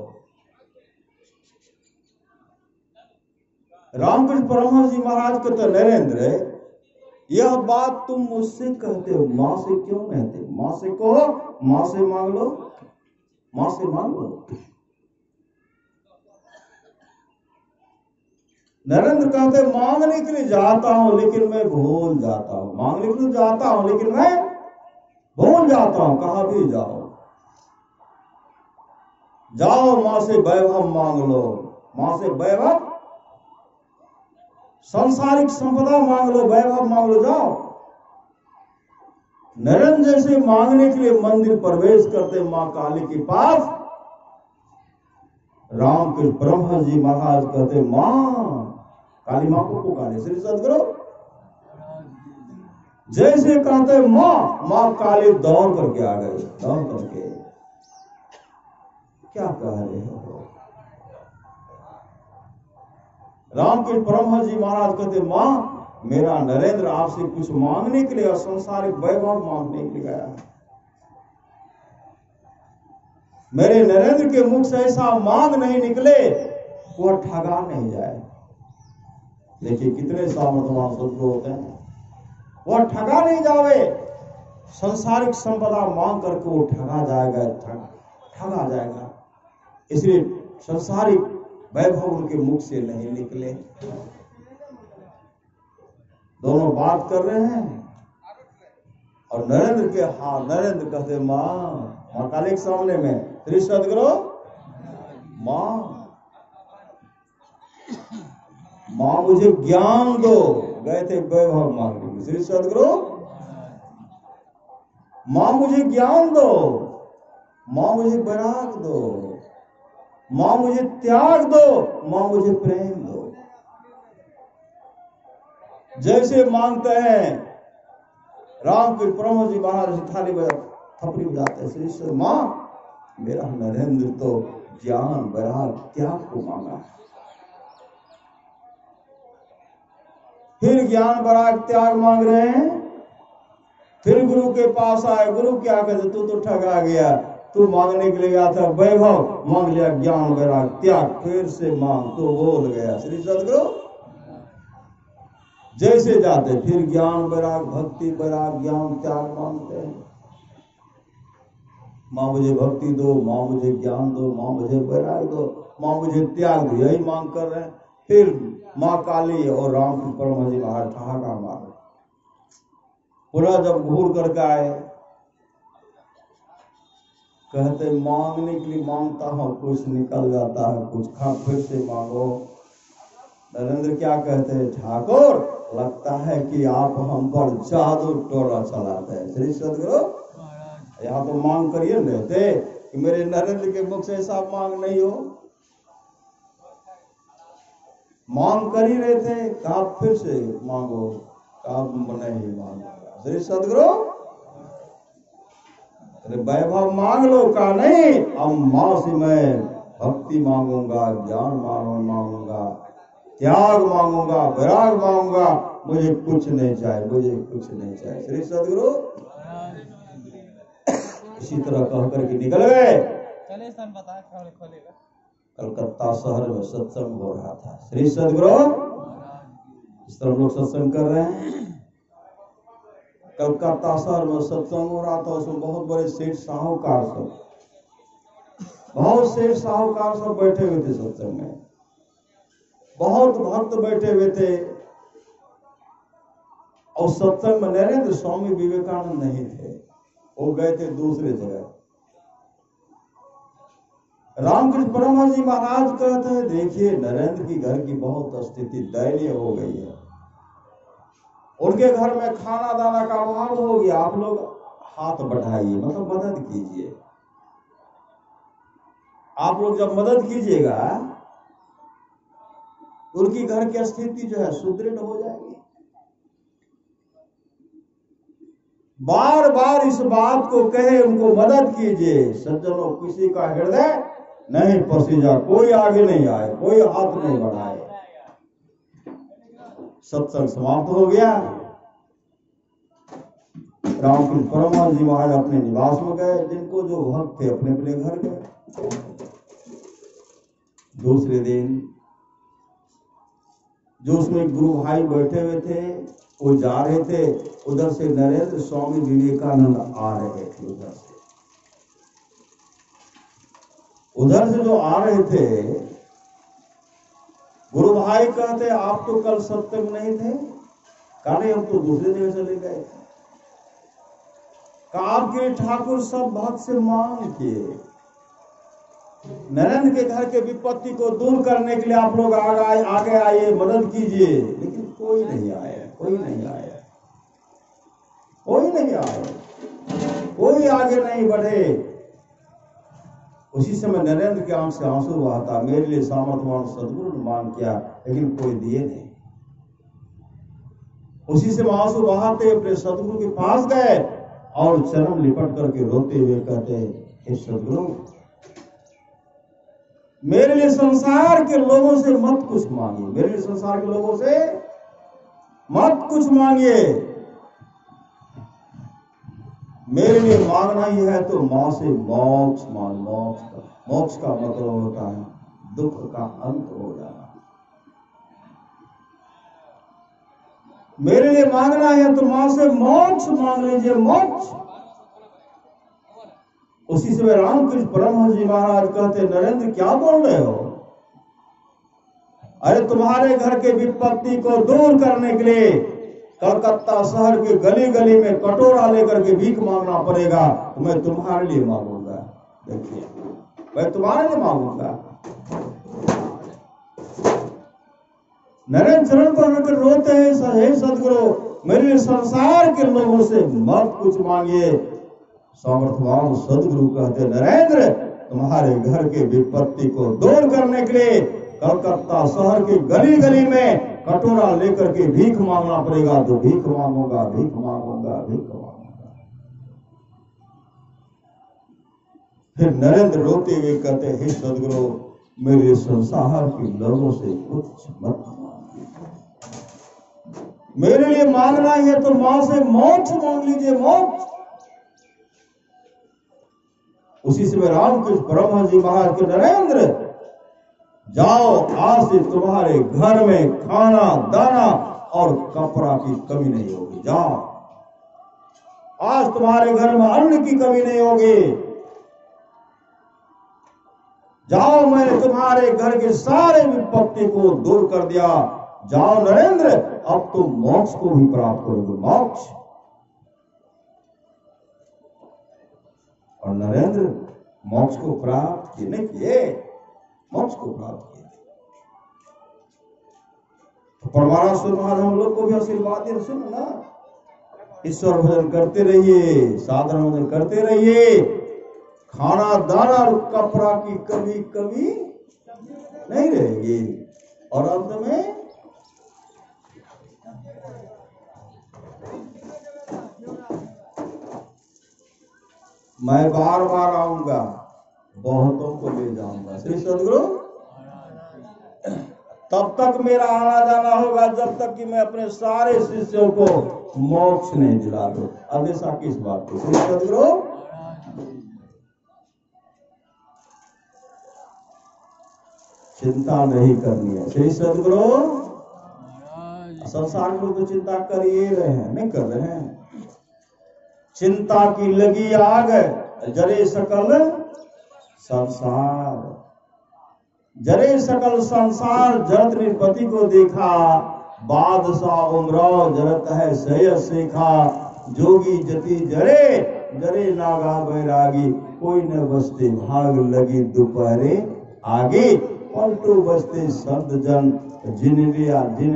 रामकृष्ण परमहंस जी महाराज कहते, नरेंद्र यह बात तुम मुझसे कहते हो, मां से क्यों कहते? मां से कहो, मां से मांग लो, मां से मांग लो। नरेंद्र कहते मांगने के लिए जाता हूं लेकिन मैं भूल जाता हूं, मांगने के लिए जाता हूं लेकिन मैं भूल जाता हूं। कहा भी जाओ, जाओ मां से वैभव मांग लो, मां से वैभव, सांसारिक संपदा मांग लो, वैभव मांग लो, जाओ। नरेंद्र जैसे मांगने के लिए मंदिर प्रवेश करते मां काली के पास, रामकृष्ण ब्रह्मा जी महाराज कहते मां, काली मां को पुकारे, श्री सदगुरु जैसे कहते मां, मां काली दौड़ करके आ गए, दौड़ करके क्या कह रहे हो। रामकृष्ण ब्रह्मा जी महाराज कहते मां, मेरा नरेंद्र आपसे कुछ मांगने के लिए, सांसारिक वैभव मांगने के लिए गया है। मेरे नरेंद्र के मुख से ऐसा मांग नहीं निकले वो ठगा नहीं जाए। देखिए कितने सामर्थ्यवान सदगुरु होते हैं, वह ठगा नहीं जावे। संसारिक संपदा मांग करके वो ठगा जाएगा, ठगा जाएगा। इसलिए संसारिक वैभव उनके मुख से नहीं निकले। दोनों बात कर रहे हैं और नरेंद्र के हाथ, नरेंद्र कहते मां काली के सामने में, श्री सदगुरु मां, मां मुझे ज्ञान दो। गए थे वैभव मांगने, श्री सदगुरु मां मुझे ज्ञान दो, मां मुझे वैराग दो, मां मुझे त्याग दो, मां मुझे प्रेम दो। जैसे मांगते हैं रामकृष्ण ब्रह्मा जी महाराज थाली बजा, थपड़ी बजाते हैं, श्री सदगुरु मां, मेरा नरेंद्र तो ज्ञान वैराग त्याग को मांगा है। फिर ज्ञान वैराग त्याग मांग रहे हैं। फिर गुरु के पास आए, गुरु क्या कहते, तू तो ठगा गया, तू मांगने के लिए गया था वैभव, मांग लिया ज्ञान वैराग त्याग, फिर से मांग, तो बोल गया। श्री सदगुरु जैसे जाते फिर ज्ञान वैराग भक्ति वैराग ज्ञान त्याग मांगते हैं। मां मुझे भक्ति दो, मां मुझे ज्ञान दो, मां मुझे वैराग दो, मां मुझे त्याग दो, यही मांग कर रहे हैं। फिर मां काली और रामकृष्ण ब्रह्मा जी महाराज ठहाका मारे। पूरा जब घूर करके आए, कहते मांगने के लिए मांगता हूं, कुछ निकल जाता है, कुछ खा, फिर से मांगो। नरेंद्र क्या कहते हैं, ठाकुर लगता है कि आप हम पर जादू टोरा चलाते हैं। श्री सदगुरु यहाँ तो मांग करिए रहते कि मेरे नरेंद्र के मुख से ऐसा मांग नहीं हो। मांग कर ही रहे थे, कहा फिर से मांगो, कहा नहीं मांगो। श्री सदगुरु वैभव मांग लो, का नहीं, अब मां से मैं भक्ति मांगूंगा, ज्ञान मांगूंगा, त्याग मांगूंगा, वैराग मांगूंगा, मुझे कुछ नहीं चाहिए, मुझे कुछ नहीं चाहिए। श्री सदगुरु इसी तरह कह करके निकल गए। कलकत्ता शहर में सत्संग हो रहा था। श्री सदगुरु इस तरह लोग सत्संग कर रहे हैं। कलकत्ता शहर में सत्संग हो रहा था, उसमें बहुत बड़े सेठ साहूकार सब, बहुत सेठ साहूकार सब बैठे हुए थे सत्संग में, बहुत भक्त बैठे हुए थे। और सत्संग में नरेंद्र स्वामी विवेकानंद नहीं थे, वो गए थे दूसरे जगह। रामकृष्ण ब्रह्मा जी महाराज कहते हैं, देखिए नरेंद्र की घर की बहुत स्थिति दयनीय हो गई है, उनके घर में खाना दाना का अभाव हो गया, आप लोग हाथ बढ़ाइए, मतलब मदद कीजिए। आप लोग जब मदद कीजिएगा उनकी घर की स्थिति जो है सुदृढ़ हो जाएगी। बार बार इस बात को कहे, उनको मदद कीजिए। सज्जनों, किसी का हृदय नहीं पसीजा, कोई आगे नहीं आए, कोई हाथ नहीं बढ़ाए। सत्संग समाप्त हो गया। रामकृष्ण ब्रह्मा जी महाराज अपने निवास में गए, जिनको जो भक्त थे अपने अपने घर गए। दूसरे दिन जो उसमें गुरु भाई बैठे हुए थे वो जा रहे थे, उधर से नरेंद्र स्वामी विवेकानंद आ रहे थे। उधर से जो आ रहे थे गुरु भाई कहते आप तो कल सत्संग नहीं थे, कहा हम तो दूसरे जगह चले गए। आपके ठाकुर सब भक्त से मांग किए, नरेंद्र के घर के विपत्ति को दूर करने के लिए आप लोग आगे आइए, मदद कीजिए, लेकिन कोई नहीं आया, कोई नहीं आया, कोई नहीं आया, कोई आगे नहीं बढ़े। उसी समय नरेंद्र के आंख से आंसू बहाता, मेरे लिए सामर्थ्यवान सदगुरु ने मांग किया, लेकिन कोई दिए नहीं। उसी से आंसू बहाते अपने सदगुरु के पास गए और चरण लिपट करके रोते हुए कहते, हे सदगुरु, मेरे लिए संसार के लोगों से मत कुछ मांगिए, मेरे लिए संसार के लोगों से मत कुछ मांगिए, मेरे लिए मांगना ही है तो मां से मोक्ष मांग। मोक्ष का मतलब होता है दुख का अंत हो जाना। मेरे लिए मांगना है तो मां से मोक्ष मांग लीजिए, मोक्ष। उसी समय रामकृष्ण परमहंस जी महाराज कहते, नरेंद्र क्या बोल रहे हो? अरे तुम्हारे घर के विपत्ति को दूर करने के लिए कलकत्ता शहर के गली गली में कटोरा लेकर के भीख मांगना पड़ेगा, तो मैं तुम्हारे लिए मांगूंगा। देखिए, मैं तुम्हारे लिए मांगूंगा। नरेंद्र चरण पर रखकर रोते हैं, हे सदगुरु, मेरे लिए संसार के लोगों से मत कुछ मांगिए। सामर्थ्यवान सदगुरु कहते, नरेंद्र तुम्हारे घर के विपत्ति को दूर करने के लिए कलकत्ता शहर के गली गली में कटोरा लेकर के भीख मांगना पड़ेगा, तो भीख मांगूंगा, भीख मांगूंगा, भीख मांगूंगा। फिर नरेंद्र रोते हुए कहते, हे सदगुरु, मेरे संसार के लोगों से कुछ मत मांगिए, मेरे लिए मांगना ही है तो मां से मोक्ष मांग लीजिए, मोक्ष। उसी समय रामकृष्ण परमहंस जी महाराज के, नरेंद्र जाओ, आज से तुम्हारे घर में खाना दाना और कपड़ा की कमी नहीं होगी। जाओ, आज तुम्हारे घर में अन्न की कमी नहीं होगी। जाओ, मैंने तुम्हारे घर के सारे विपत्ति को दूर कर दिया। जाओ नरेंद्र, अब तुम मोक्ष को भी प्राप्त करोगे, मोक्ष। और नरेंद्र मोक्ष को प्राप्त किए, नहीं किए, मोक्ष को प्राप्त किए। तो परमाराश्वर महाराज हम लोग को भी आशीर्वाद दे, सुनो ना, ईश्वर भजन करते रहिए, साधन भजन करते रहिए, खाना दाना और कपड़ा की कभी नहीं रहेगी। और अंत में मैं बार बार आऊंगा, बहुतों को ले जाऊंगा। श्री सदगुरु, तब तक मेरा आना जाना होगा जब तक कि मैं अपने सारे शिष्यों को मोक्ष नहीं दिला दूं। अदेशा किस बात की? श्री सदगुरु, चिंता नहीं करनी है। श्री सदगुरु, संसार को तो चिंता कर ही रहे हैं, नहीं कर रहे हैं। चिंता की लगी आग जरे सकल संसार, जरे सकल संसार जरत निपति को देखा, बादशाह उमराव जरत है सय सेखा, जोगी जति जरे जरे नागा बैरागी, कोई न बसते भाग लगी दोपहरे आगे, पलटू बसते संत जन जिन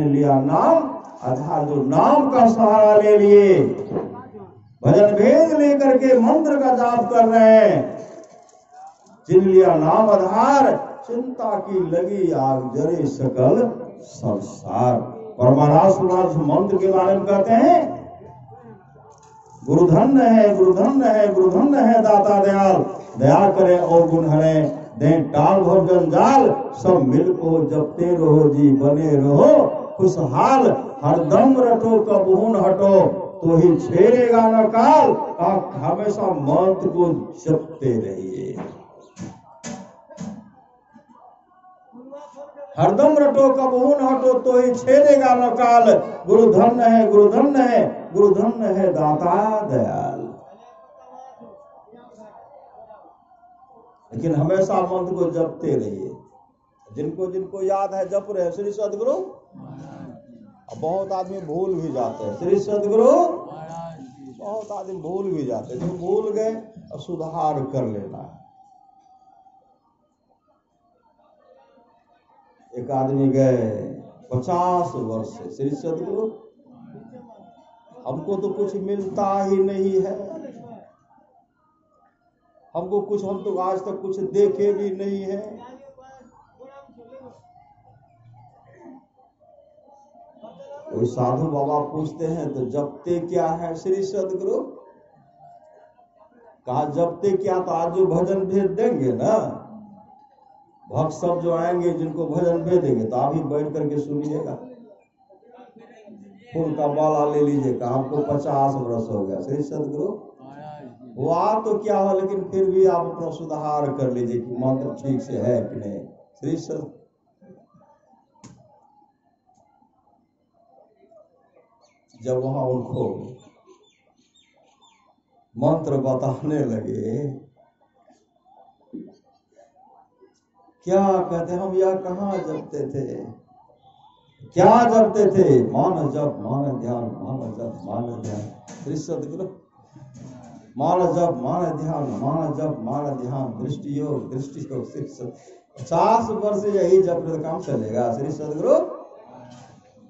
लिया नाम आधार, जो नाम का सहारा ले लिए, भजन भेद लेकर के मंत्र का जाप कर रहे हैं, जिन लिया नाम आधार, चिंता की लगी आग जरे सकल संसार। परमाराश्वर मंत्र के बारे में कहते हैं, गुरुधन है, गुरुधन है, गुरुधन है दाता दयाल, दया करे और गुण हरे, दे टाल भर जंजाल, सब मिल को जपते रहो जी, बने रहो खुशहाल, हरदम रटो कबहू न हटो, तो ही छेड़ेगा न काल, आप हमेशा मंत्र को जपते रहिए। हरदम रटो कबहू न हटो, तो ही छेड़ेगा न काल, गुरुधन है, गुरुधन है, गुरुधन है दाता दयाल। लेकिन हमेशा मंत्र को जपते रहिए, जिनको जिनको याद है जप रहे श्री सदगुरु। महाराज की अब बहुत आदमी भूल भी जाते हैं श्री सदगुरु। महाराज की बहुत आदमी भूल भी जाते हैं, जो भूल गए अब सुधार कर लेना है। एक आदमी गए 50 वर्ष से श्री सदगुरु, हमको तो कुछ मिलता ही नहीं है, हमको कुछ, हम तो आज तक कुछ देखे भी नहीं है। कोई साधु बाबा पूछते हैं तो जपते क्या है श्री सदगुरु? कहा जपते क्या, तो आज जो भजन भेज देंगे ना, भक्त सब जो आएंगे जिनको भजन भेजेंगे तो आप ही बैठ करके सुनिएगा। फूल का माला ले लीजिए, कहा हमको 50 वर्ष हो गया श्री सदगुरु। महाराज की वो आप तो क्या हो, लेकिन फिर भी आप अपना सुधार कर लीजिए कि मंत्र ठीक से है कि नहीं श्री सद। जब वहां उनको मंत्र बताने लगे, क्या कहते, हम यह कहाँ जपते थे, क्या जपते थे, मान जप मान ध्यान, मान जप मान ध्यान श्री सदगुरु। मान जप मान ध्यान, मान जप मान ध्यान, दृष्टि योग श्री सद। 50 वर्ष यही जप काम चलेगा श्री सदगुरु।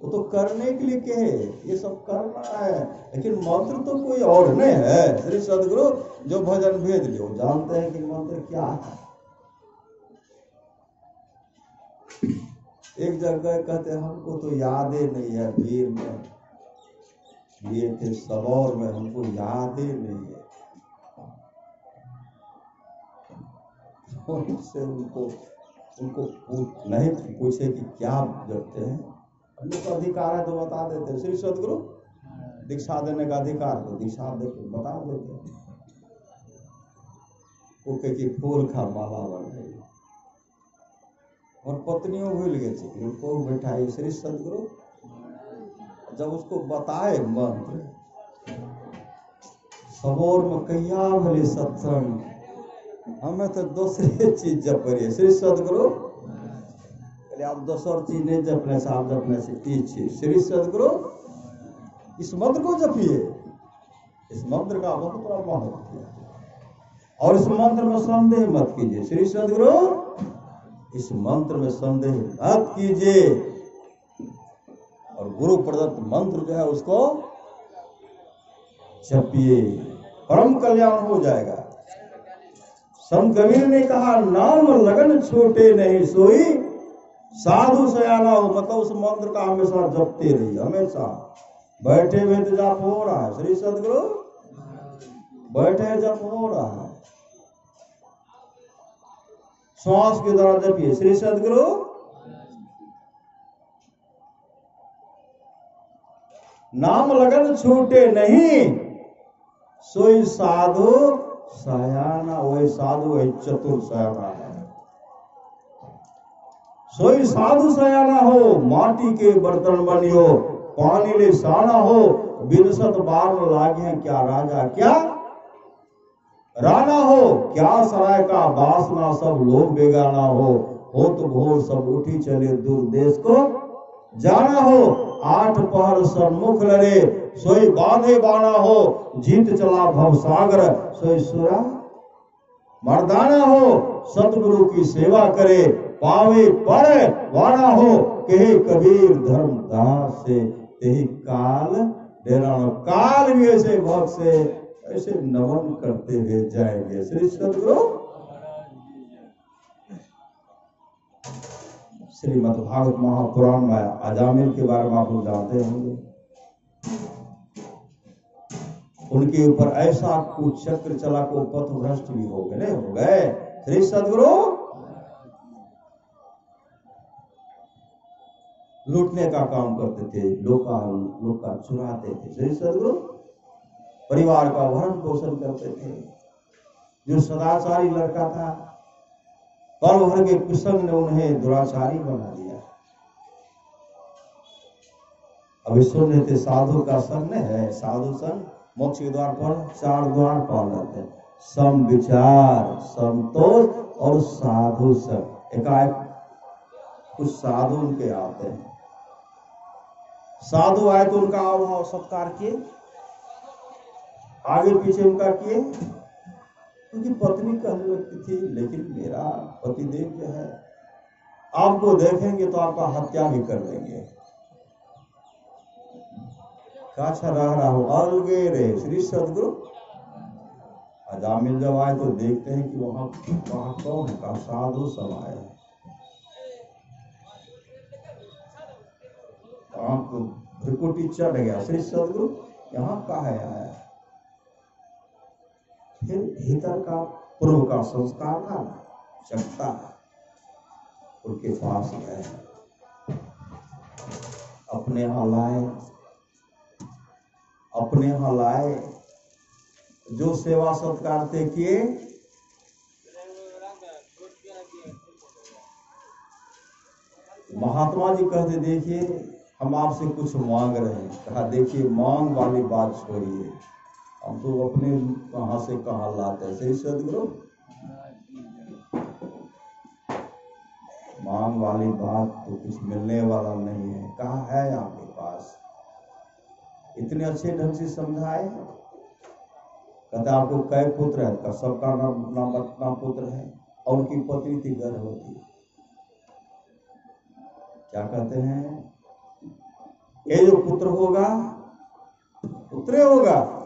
वो तो करने के लिए कहे, ये सब करना है, लेकिन मंत्र तो कोई और नहीं है श्री सदगुरु। जो भजन भेद लियो जानते हैं कि मंत्र क्या है। एक जगह कहते हमको तो याद ही नहीं है, वीर में लिए थे सबौर में, हमको याद ही नहीं है। उनसे उनको नहीं पूछे कि क्या जपते हैं, हमने तो अधिकार है तो बता देते श्री सदगुरु। दीक्षा देने का अधिकार तो दीक्षा दे बता देते। वो कि फूल का माला बन गई और पत्नियों भूल गए थे, उनको बैठाई श्री सदगुरु। जब उसको बताए मंत्र, सबोर में कैया भले सत्संग, हमें तो दूसरी चीज जप रही है श्री सदगुरु। आप दूसर चीज नहीं जपने से, आप जपने से पीछे श्री सदगुरु। इस मंत्र को जपिए, इस मंत्र का बहुत बड़ा महत्व है, और इस मंत्र में संदेह मत कीजिए श्री सदगुरु। इस मंत्र में संदेह मत कीजिए, और गुरु प्रदत्त मंत्र जो है उसको जपिए, परम कल्याण हो जाएगा। संत कबीर ने कहा नाम लगन छूटे नहीं सोई, साधु सयाना हो, मतलब उस मंत्र का हमेशा जपते रहिए। हमेशा बैठे हुए तो जप हो रहा है श्री सदगुरु, बैठे जप हो रहा है, श्वास के द्वारा जपिए श्री सदगुरु। नाम लगन छूटे नहीं सोई साधु सयाना, वही साधु वही चतुर सयाना है। सोई साधु सयाना हो, माटी के बर्तन बनियो, पानी ले साना हो, बिनसत बार लागे क्या राजा क्या राना हो, क्या सराय का बासना सब लोग बेगाना हो तो भोर सब उठी चले दूर देश को जाना हो, 8 पहर सम्मुख लड़े सोई बांधे बाना हो, जीत चला भवसागर सोई सुरा मर्दाना हो, सतगुरु की सेवा करे पावे पर वाणा हो, कहे कबीर धर्मदास से तेही काल डेरा। काल भी ऐसे भक्त से ऐसे नमन करते हुए जाएंगे श्री सदगुरु। श्रीमद् भागवत महापुराण में अजामिल के बारे में आप लोग जानते होंगे। उनके ऊपर ऐसा कुचक्र चला को पथ भ्रष्ट भी हो गए श्री सदगुरु। लूटने का काम करते थे, लोग का चुराते थे श्री सदगुरु। परिवार का भरण पोषण करते थे। जो सदाचारी लड़का था, पल भर के कुसंग ने उन्हें दुराचारी बना दिया। अभी सुन रहे थे साधु का संग है, साधु संग मोक्ष के द्वार पर 4 द्वार पाल जाते हैं, सम विचार, संतोष और साधु संग। एकाएक कुछ साधु उनके आते हैं, साधु आए तो उनका अभाव सत्कार किए, आगे पीछे उनका किए। उनकी पत्नी कहने लगती थी, लेकिन मेरा पतिदेव जो है आपको देखेंगे तो आपका हत्या भी कर देंगे। अच्छा रह रहा हूं अलगे रे श्री सदगुरु। अजामिल जब आए तो देखते हैं कि वहां कौन है, का साधु सब आए हैं। आपको भ्रिकुटी चढ़ गया, श्री सदगुरु यहाँ का है आया। फिर भीतर का पूर्व का संस्कार था चकता उनके पास गए, अपने यहाँ लाए, जो सेवा सत्कार थे किए। महात्मा जी कहते, देखिए हम आपसे कुछ मांग रहे हैं। कहा, देखिए मांग वाली बात छोड़िए, हम तो अपने कहां से कहां लाते हैं। सही सदगुरु, मांग वाली बात तो कुछ मिलने वाला नहीं है। कहा है आपके पास, इतने अच्छे ढंग से समझाए। कहते आपको कै पुत्र है? का सबका नाम पुत्र है, और उनकी पत्नी थी गर्भवती। क्या कहते हैं, ये जो पुत्र होगा पुत्र होगा,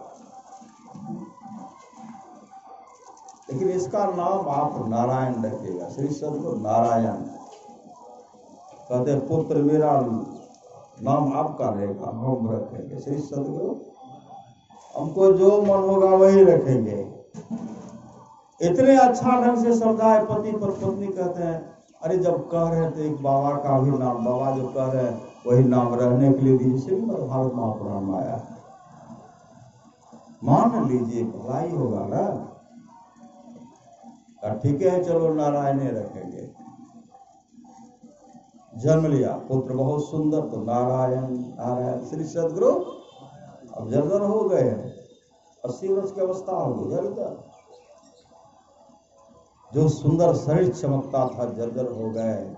लेकिन इसका नाम आप नारायण रखिएगा। श्री सदगुरु नारायण। कहते पुत्र मेरा नाम आपका रहेगा, हम रखेंगे। श्री सदगुरु, हमको जो मन होगा वही रखेंगे। इतने अच्छा ढंग से समझाए पति पर पत्नी। कहते हैं, अरे जब कह रहे थे एक बाबा का भी नाम, बाबा जो कह रहे हैं वही नाम रहने के लिए दीजिए। भारत महापुराण में आया, मान लीजिए भलाई होगा ना। ठीक है चलो नारायण रखेंगे। जन्म लिया पुत्र बहुत सुंदर, तो नारायण नारायण। श्री सदगुरु अब जर्जर हो गए, 80 वर्ष की अवस्था हो गई, जर्जर। जो सुंदर शरीर चमकता था जर्जर हो गए।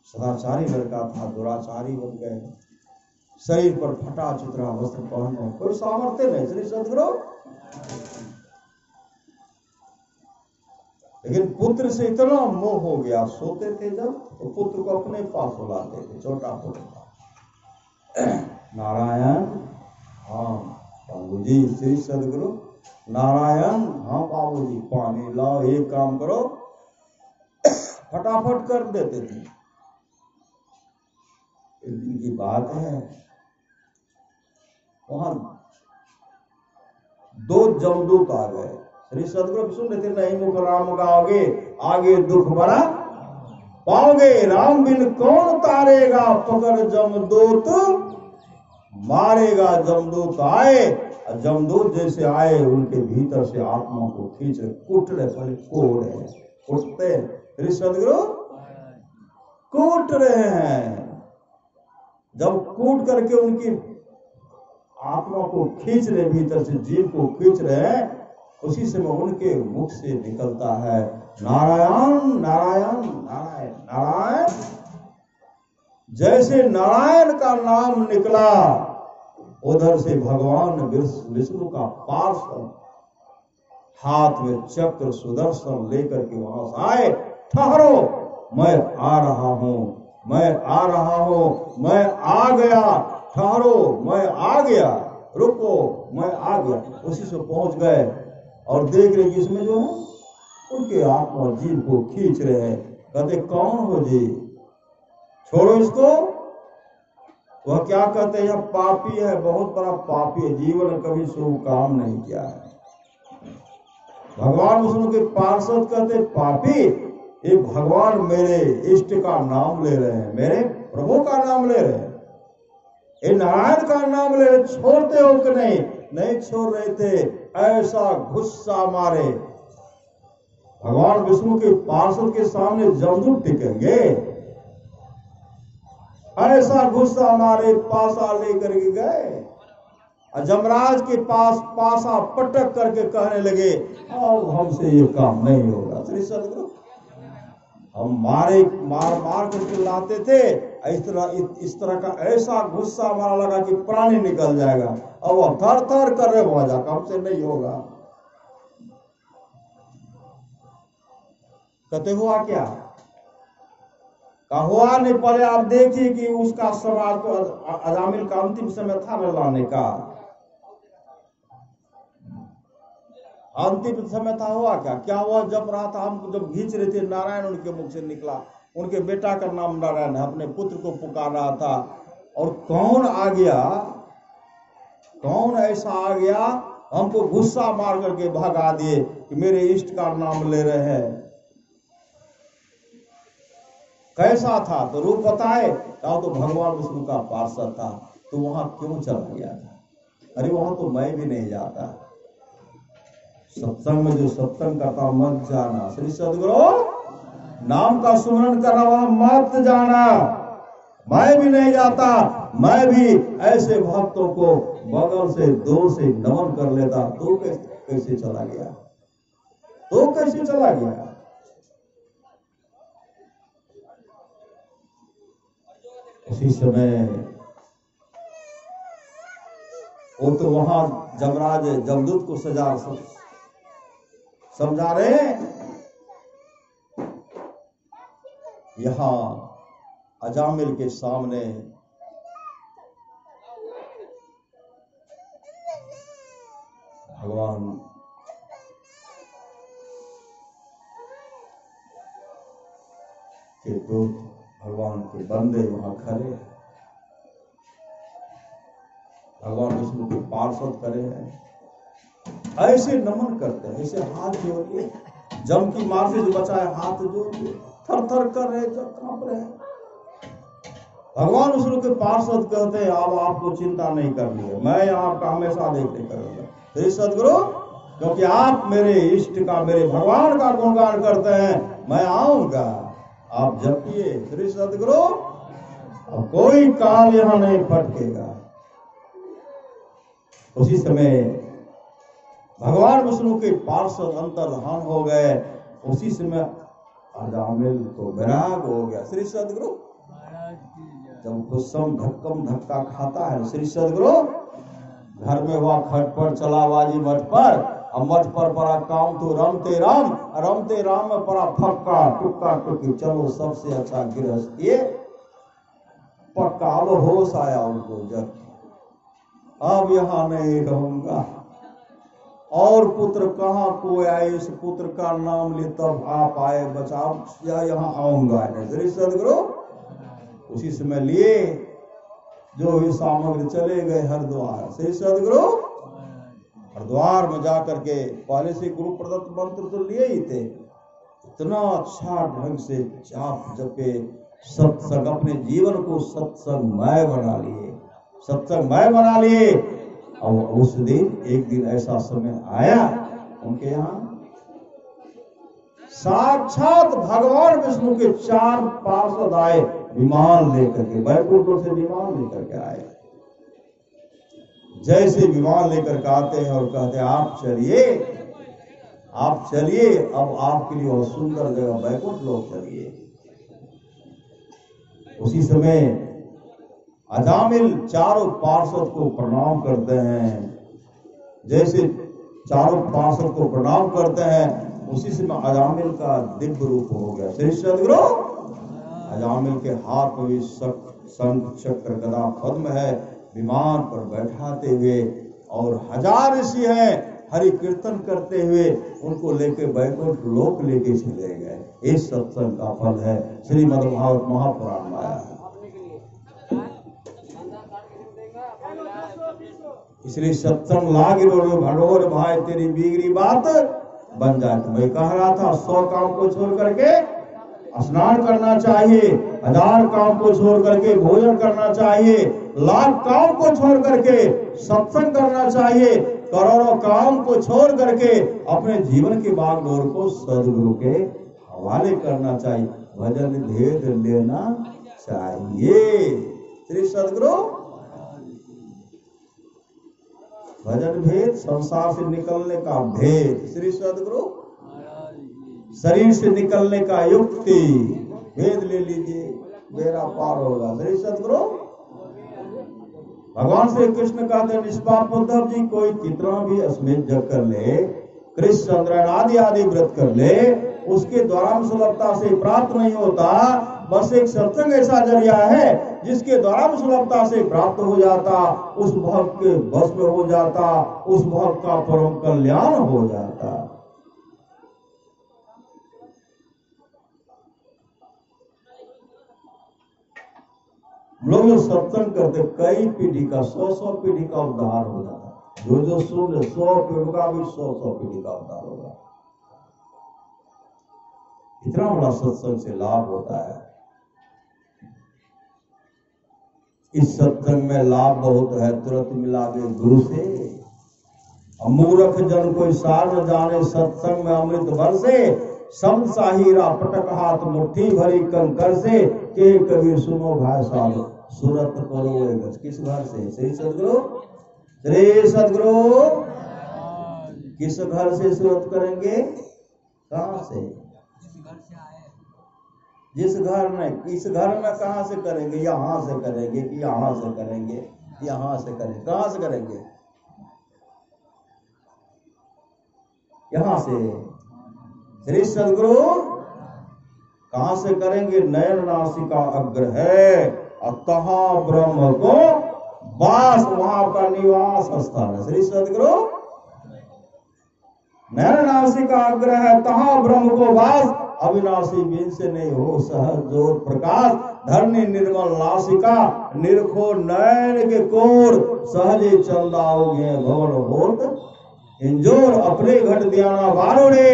सदाचारी लड़का था दुराचारी बन गए। शरीर पर फटा चित्रा वस्त्र पहने, कोई सामर्थ्य नहीं। श्री सदगुरु, लेकिन पुत्र से इतना मोह हो गया, सोते थे जब तो पुत्र को अपने पास बुलाते थे, छोटा पुत्र। नारायण, हाँ बाबूजी। श्री सदगुरु, नारायण, हाँ बाबूजी। पानी लाओ, एक काम करो, फटाफट कर देते थे। एक दिन की बात है, वहां 2 जमदूत आ गए। श्री सदगुरु सुन रहे थे, नहीं मुख राम गाओगे आगे दुख बड़ा पाओगे। राम बिन कौन तारेगा, पकड़ जमदूत मारेगा। जमदूत आए, जमदूत जैसे आए उनके भीतर से आत्मा को खींच रहे, कूट रहे, पहले कोड़ रहे, कूटते। श्री सदगुरु कूट रहे हैं। जब कूट करके उनकी आत्मा को खींच रहे, भीतर से जीव को खींच रहे हैं, उसी समय उनके मुख से निकलता है नारायण नारायण नारायण नारायण। जैसे नारायण का नाम निकला, उधर से भगवान विष्णु का पार्षद हाथ में चक्र सुदर्शन लेकर के वहां से आए। ठहरो, मैं आ रहा हूं, मैं आ रहा हूं, मैं आ गया। ठहरो, मैं आ गया। रुको, मैं आ गया। उसी से पहुंच गए और देख रहे कि इसमें जो है उनके आत्मा जीव को खींच रहे हैं। कहते कौन हो जी, छोड़ो इसको। वह क्या कहते हैं, यह पापी है, बहुत बड़ा पापी है, जीवन कभी शुभ काम नहीं किया है। भगवान विष्णु के पार्षद कहते पापी, ये भगवान मेरे इष्ट का नाम ले रहे हैं, मेरे प्रभु का नाम ले रहे हैं, ये नारायण का नाम ले रहे, छोड़ते हो कि नहीं? नहीं छोड़ रहे थे। ऐसा गुस्सा मारे, भगवान विष्णु के पार्षद के सामने जमदूत टिकेंगे? ऐसा गुस्सा मारे, पासा लेकर के गए और जमराज के पास पासा पटक करके कहने लगे, अब हमसे ये काम नहीं होगा। श्री सदगुरु हम मार मार करके लाते थे। इस तरह का ऐसा गुस्सा हमारा लगा कि प्राण ही निकल जाएगा। अब वो थर थर कर रहे वहां जाकर, हमसे नहीं होगा। कहते हुआ क्या? का हुआ नहीं। पहले आप देखिए कि उसका समाज को अजामिल का अंतिम समय था न लाने का। अंतिम समय था, हुआ क्या? क्या हुआ? जब रहा था, हम जब घींच रहे थे, नारायण उनके मुख से निकला। उनके बेटा का नाम नारायण है, अपने पुत्र को पुकार रहा था। और कौन आ गया? कौन ऐसा आ गया हमको गुस्सा मार करके भगा दिए कि मेरे इष्ट का नाम ले रहे हैं। कैसा था? तो रूप बताए, कहा तो भगवान विष्णु का पार्षद था। तो वहां क्यों चला गया था? अरे वहां तो मैं भी नहीं जाता। सत्संग में जो सत्संग करता मत जाना। श्री सदगुरु नाम का सुमरण करना, वहां मत जाना। मैं भी नहीं जाता। मैं भी ऐसे भक्तों को बगल से दूर से नमन कर लेता। तो कैसे चला गया? तो कैसे चला गया? उसी समय वो तो वहां जमराज जमदूत को समझा रहे हैं। यहां अजामिल के सामने भगवान के दूत, भगवान के बंदे वहां खड़े हैं। भगवान विष्णु के पार्षद खड़े हैं। ऐसे नमन करते हैं, ऐसे हाथ जोड़िए। जम की मार से जो बचा है, हाथ जोड़िए। थर थर कर रहे, जब कांप रहे। भगवान विष्णु के पार्षद कहते हैं, अब आपको चिंता नहीं करनी है, मैं आपका हमेशा देखते करूंगा। श्री सदगुरु, क्योंकि आप मेरे इष्ट का, मेरे भगवान का गुणगान करते हैं, मैं आऊंगा। आप जपिए श्री सदगुरु, अब कोई काल यहां नहीं फटकेगा। उसी समय भगवान विष्णु के पार्षद अंतर्धान हो गए। उसी समय अजामिल को वैराग हो गया। श्री सदगुरु, जब गुस्सम धक्कम धक्का खाता है, श्री सदगुरु, घर में हुआ खटपट चलाबाजी मठ पर, अब मठ पर पड़ा काम तो रमते राम में पड़ा फक्का टुक्का टुक्की। चलो सबसे अच्छा गृहस्थी पक्का। अब होश आया उनको, जब अब यहां नहीं रहूंगा। और पुत्र कहाँ कोई आए, इस पुत्र का नाम ले तब आप आए बचाओ, या यहाँ आऊंगा नहीं। श्री सदगुरु, उसी समय लिए जो भी सामग्री चले गए हरिद्वार। श्री सदगुरु, हरिद्वार में जाकर के पहले से गुरु प्रदत्त मंत्र तो लिए ही थे। इतना अच्छा ढंग से जाप जपे, सत्संग, अपने जीवन को सत्संगमय बना लिए, सत्संगमय बना लिए। और उस दिन एक दिन ऐसा समय आया उनके यहाँ, साक्षात भगवान विष्णु के 4 पार्षद आए विमान लेकर के, बैकुंठ से विमान लेकर के आए। जैसे विमान लेकर के आते हैं और कहते हैं आप चलिए, अब आपके लिए वो सुंदर जगह बैकुंठ लोग चलिए। उसी समय अजामिल चारों पार्षद को प्रणाम करते हैं। जैसे चारों पार्षद को प्रणाम करते हैं, उसी समय अजामिल का दिव्य रूप हो गया। श्री सदगुरु, अजामिल के हाथ में भी शंख चक्र गदा पद्म है, विमान पर बैठाते हुए, और 1000 ऋषि हैं हरि कीर्तन करते हुए उनको लेके बैकुंठ लोक लेके चले गए। इस सत्संग का फल है श्रीमद् भागवत महापुराण में आया है। इसलिए सत्संग लागी भगोर भाई तेरी बिगड़ी बात बन जाए। तो मैं कह रहा था 100 काम को छोड़ करके स्नान करना चाहिए, 1000 काम को छोड़ करके भोजन करना चाहिए, लाख काम को छोड़ करके सत्संग करना चाहिए, करोड़ों काम को छोड़ करके अपने जीवन की बागडोर को सदगुरु के हवाले करना चाहिए, भजन भेद लेना चाहिए। श्री सदगुरु, भजन भेद, संसार से निकलने का भेद। श्री सदगुरु, शरीर से निकलने का युक्ति वेद ले लीजिए, मेरा पार होगा। श्री सदगुरु भगवान श्री कृष्ण कहते हैं, निष्पाप उद्धव जी, कोई कितना भी अश्वमेध जप कर ले, कृष्ण चंद्रायण आदि आदि व्रत कर ले, उसके द्वारा सुलभता से प्राप्त नहीं होता। बस एक सत्संग ऐसा जरिया है जिसके द्वारा सुलभता से प्राप्त हो जाता, उस भक्त के बस में हो जाता, उस भक्त का परम कल्याण हो जाता। लोग जो सत्संग करते, कई पीढ़ी का 100 पीढ़ी का उद्धार हो जाता। जो सुन 100 पीढ़ी का भी 100 पीढ़ी का उद्धार होगा। इतना बड़ा सत्संग से लाभ होता है। इस सत्संग में लाभ बहुत है, तुरंत मिला दे गुरु से। मूर्ख जन कोई सार न जाने, सत्संग में अमृत भर से, सब साहिरा पटक हाथ मुट्ठी भरी कंकर से, के कबीर सुनो भाई साहब सूरत करो गज। किस घर से? श्री सदगुरु, श्री सदगुरु। किस घर से सूरत करेंगे? कहां से? जिस घर में, इस घर में कहां से करेंगे? यहां से करेंगे कि यहां से करेंगे? यहां से करेंगे। कहां से करेंगे? यहां से। श्री सदगुरु कहां से करेंगे? नयन नासिका अग्र है, अतः ब्रह्म को वास, वहां का निवास स्थान है। श्री सदगुरु नयन नासिका अग्र है, तहा ब्रह्म को वास, अविनाशी बिन से नहीं हो सहज ज्योत प्रकाश, धरनी निर्मल नासिका, निरखो नयन के कोर, सहजे चंदाओगे भवन होत इंजोर, अपने घट दियाना वारो रे,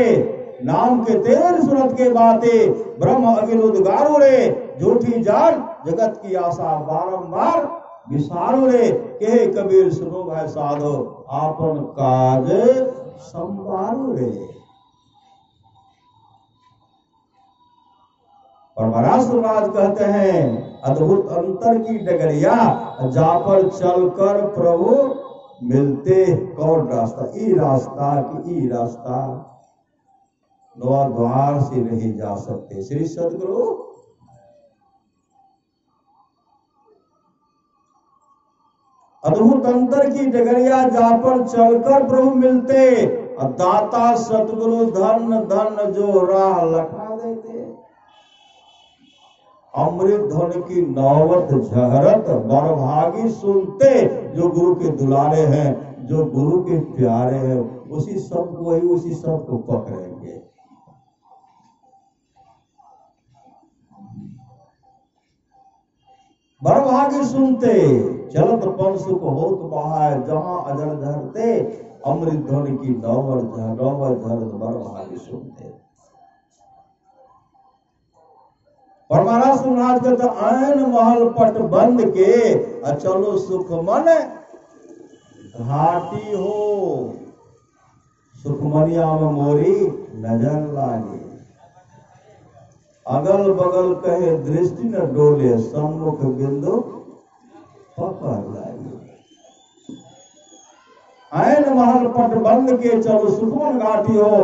नाम के तेरे सुरत के बातें, ब्रह्म अविरुद्ध गारो रे, झूठी जान जगत की आशा बारंबार विसारो रे, कहे कबीर सुनो भाई साधो, आपन काज संवारो रे। और महाराज कहते हैं, अद्भुत अंतर की डगरिया, जा पर चलकर प्रभु मिलते। कौन रास्ता? ई रास्ता कि ई रास्ता, द्वार से नहीं जा सकते। श्री सदगुरु अद्भुत अंतर की डगरिया, जा पर चलकर प्रभु मिलते, दाता सतगुरु धन धन जो राह लखा देते। अमृत धन की नौबत झहरत, बरभागी सुनते, जो गुरु के दुलारे हैं, जो गुरु के प्यारे हैं, उसी सब को ही उसी सब को पकड़ेंगे। बरभागी सुनते, चलत पन सुख होत बहाय, जहां अजर धरते, अमृत धन की नौबत झहरत, बरभागी सुनते। और महाराज महाराज कहते, आयन महल पट बंद के, चलो सुख मन घाटी हो, सुखमनिया में मोरी नजर लागे, अगल बगल कहे दृष्टि न डोले, सम्मुख बिंदु पकड़ लागे। आयन महल पट बंद के, चलो सुखमन घाटी हो,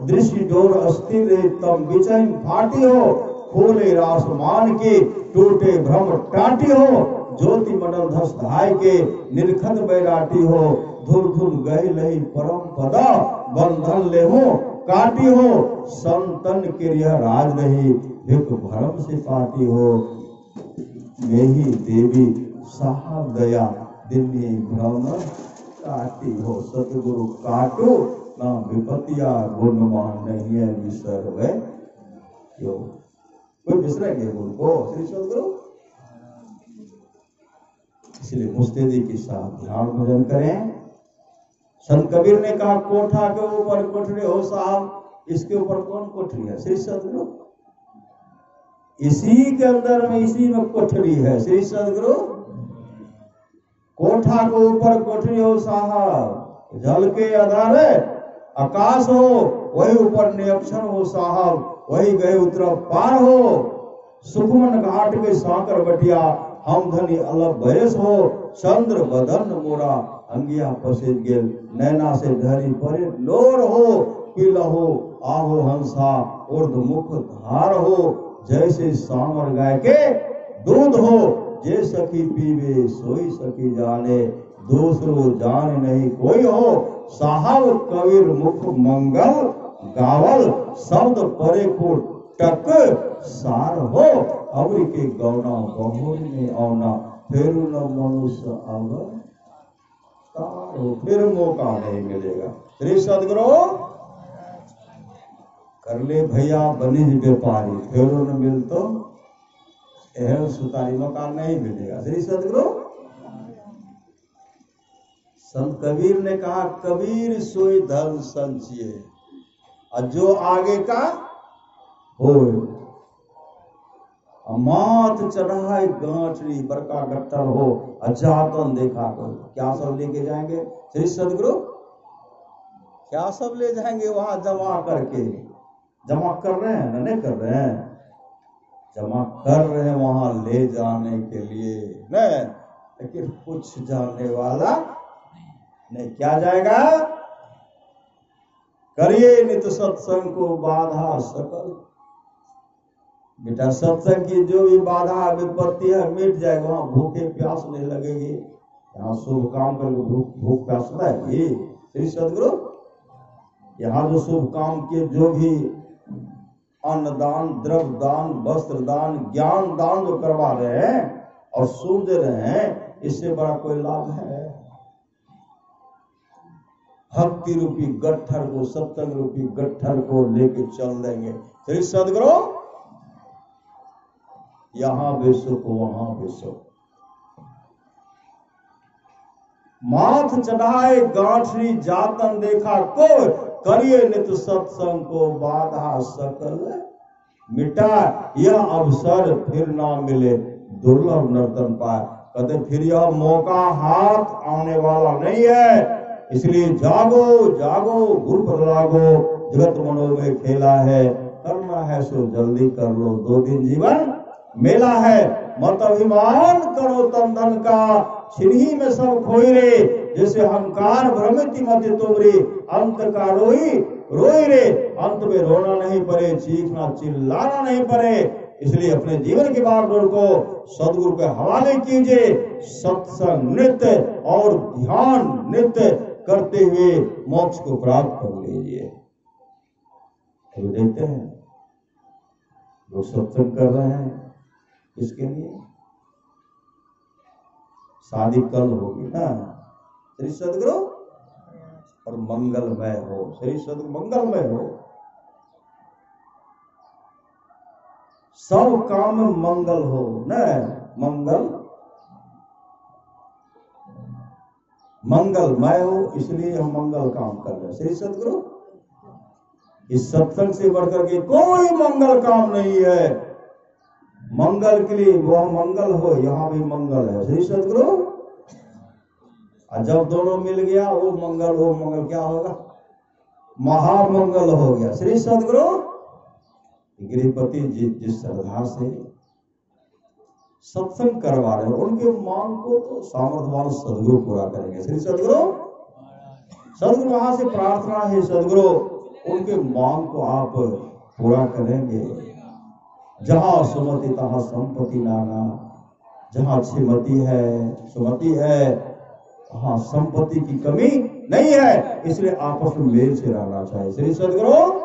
दृष्टि डोर अस्थिर तम बिचन फाटी हो, खोले आसमान के टूटे भ्रम टाटी हो, ज्योति मंडल धस धाय के निरखत बैराटी हो, धुल धुल गई लही परम पदा, बंधन ले हो काटी हो, संतन के यह राज नहीं, एक भरम से पाटी हो, यही देवी साहब दया दिल्ली भ्रम काटी हो। सतगुरु काटो ना विपतिया, गुणमान नहीं है विसर वे यो। कोई बिसरेंगे गुरु को? श्री सदगुरु इसलिए मुस्तैदी के साथ ध्यान भजन करें। संत कबीर ने कहा, कोठा के ऊपर कोठरी हो साहब, इसके ऊपर कौन कोठरी है? श्री सदगुरु। इसी के अंदर में, इसी में कोठरी है। श्री सदगुरु कोठा के ऊपर कोठरी हो साहब, जल के आधार आकाश हो, वही ऊपर निरक्षण हो साहब, वही गए उतर पार हो, सुखमन घाट के साकर बटिया, हम धनी अलग बयस हो, चंद्र बदन मोरा अंगिया पसेज गेल, नैना से धरी परे लोर हो, पिलहो आहो हंसा, ऊर्ध्वमुख धार हो, जैसे सांवर गाय के दूध हो। जे सखी पीवे सोई सखी जाने, दूसरो जान नहीं कोई हो। साहब कबीर मुख मंगल गावल, शब्द परे को टक सार हो। अवरी के गौना बहुर में औना, फिर न मनुष्य अवतार हो। फिर मौका नहीं मिलेगा। श्री सदगुरु कर ले भैया बनिज व्यापारी, फिर न मिल तो एहन सुतारी, मौका नहीं मिलेगा। श्री सदगुरु संत कबीर ने कहा, कबीर सोई धर्म संचिए, और जो आगे का हो। माथ चढ़ाए गांठरी, बड़का गट्टर हो, अजातन देखा कर। क्या सब लेके जाएंगे श्री सदगुरु? क्या सब ले जाएंगे वहां जमा करके? जमा कर रहे हैं ना? नहीं कर रहे हैं? जमा कर रहे हैं वहां ले जाने के लिए न, लेकिन कुछ जाने वाला नहीं। क्या जाएगा? करिए नित सत्संग को बाधा सकल। बेटा सत्संग की जो भी बाधा विपत्ति है मिट जाएगा। वहां भूखे प्यास नहीं लगेगी। यहाँ शुभ काम कर भूख प्यास लगेगी। श्री सदगुरु यहाँ जो शुभ काम के जो भी अन्नदान, द्रव्य दान, वस्त्र दान, ज्ञान दान जो करवा रहे हैं और सुन दे रहे हैं, इससे बड़ा कोई लाभ है? भक्ति रूपी गट्ठर को, सत्संग रूपी गट्ठर को लेके चल देंगे। श्री सदगुरु यहां बेसो को वहां बेसो। माथ चढ़ाए गांठरी जातन देखा को, करिए नित सत्संग को बाधा सकल मिटा। यह अवसर फिर ना मिले, दुर्लभ नर्तन पाए। कहते फिर यह मौका हाथ आने वाला नहीं है। इसलिए जागो जागो गुरु पर लागो, जगत मनो में खेला है, करना है सो जल्दी कर लो। 2 दिन जीवन मेला है, मत अभिमान करो तन धन का, छिड़ी में सब खोई रे। जैसे अहंकार भ्रमित मत तुमरे, अंत का रोई रे। अंत में रोना नहीं पड़े, चीखना चिल्लाना नहीं पड़े। इसलिए अपने जीवन की बागडोर को सदगुरु के हवाले कीजिए। सत्संग नित्य और ध्यान नित्य करते हुए मोक्ष को प्राप्त कर लीजिए। अभी देखते हैं लोग सत्संग कर रहे हैं, इसके लिए शादी कल होगी ना श्री सदगुरु, और मंगलमय हो। श्री सदगुरु मंगलमय हो, सब काम में मंगल हो न। मंगलमय हो, इसलिए हम मंगल काम कर रहे हैं। श्री सदगुरु इस सत्संग से बढ़कर के कोई मंगल काम नहीं है। मंगल के लिए वह मंगल हो, यहाँ भी मंगल है। श्री सदगुरु और जब दोनों मिल गया वो मंगल क्या होगा? महामंगल हो गया। श्री सदगुरु गृहपति जिस श्रद्धा से सत्संग करवा रहे हैं, उनके मांग को तो सामर्थ्यवान सदगुरु पूरा करेंगे। श्री सदगुरु वहां से प्रार्थना है, सदगुरु उनके मांग को आप पूरा करेंगे। जहां सुमति तहां संपत्ति नाना, जहां श्रीमती है सुमति है, वहां संपत्ति की कमी नहीं है। इसलिए आपस में मेल से रहना चाहिए। श्री सदगुरु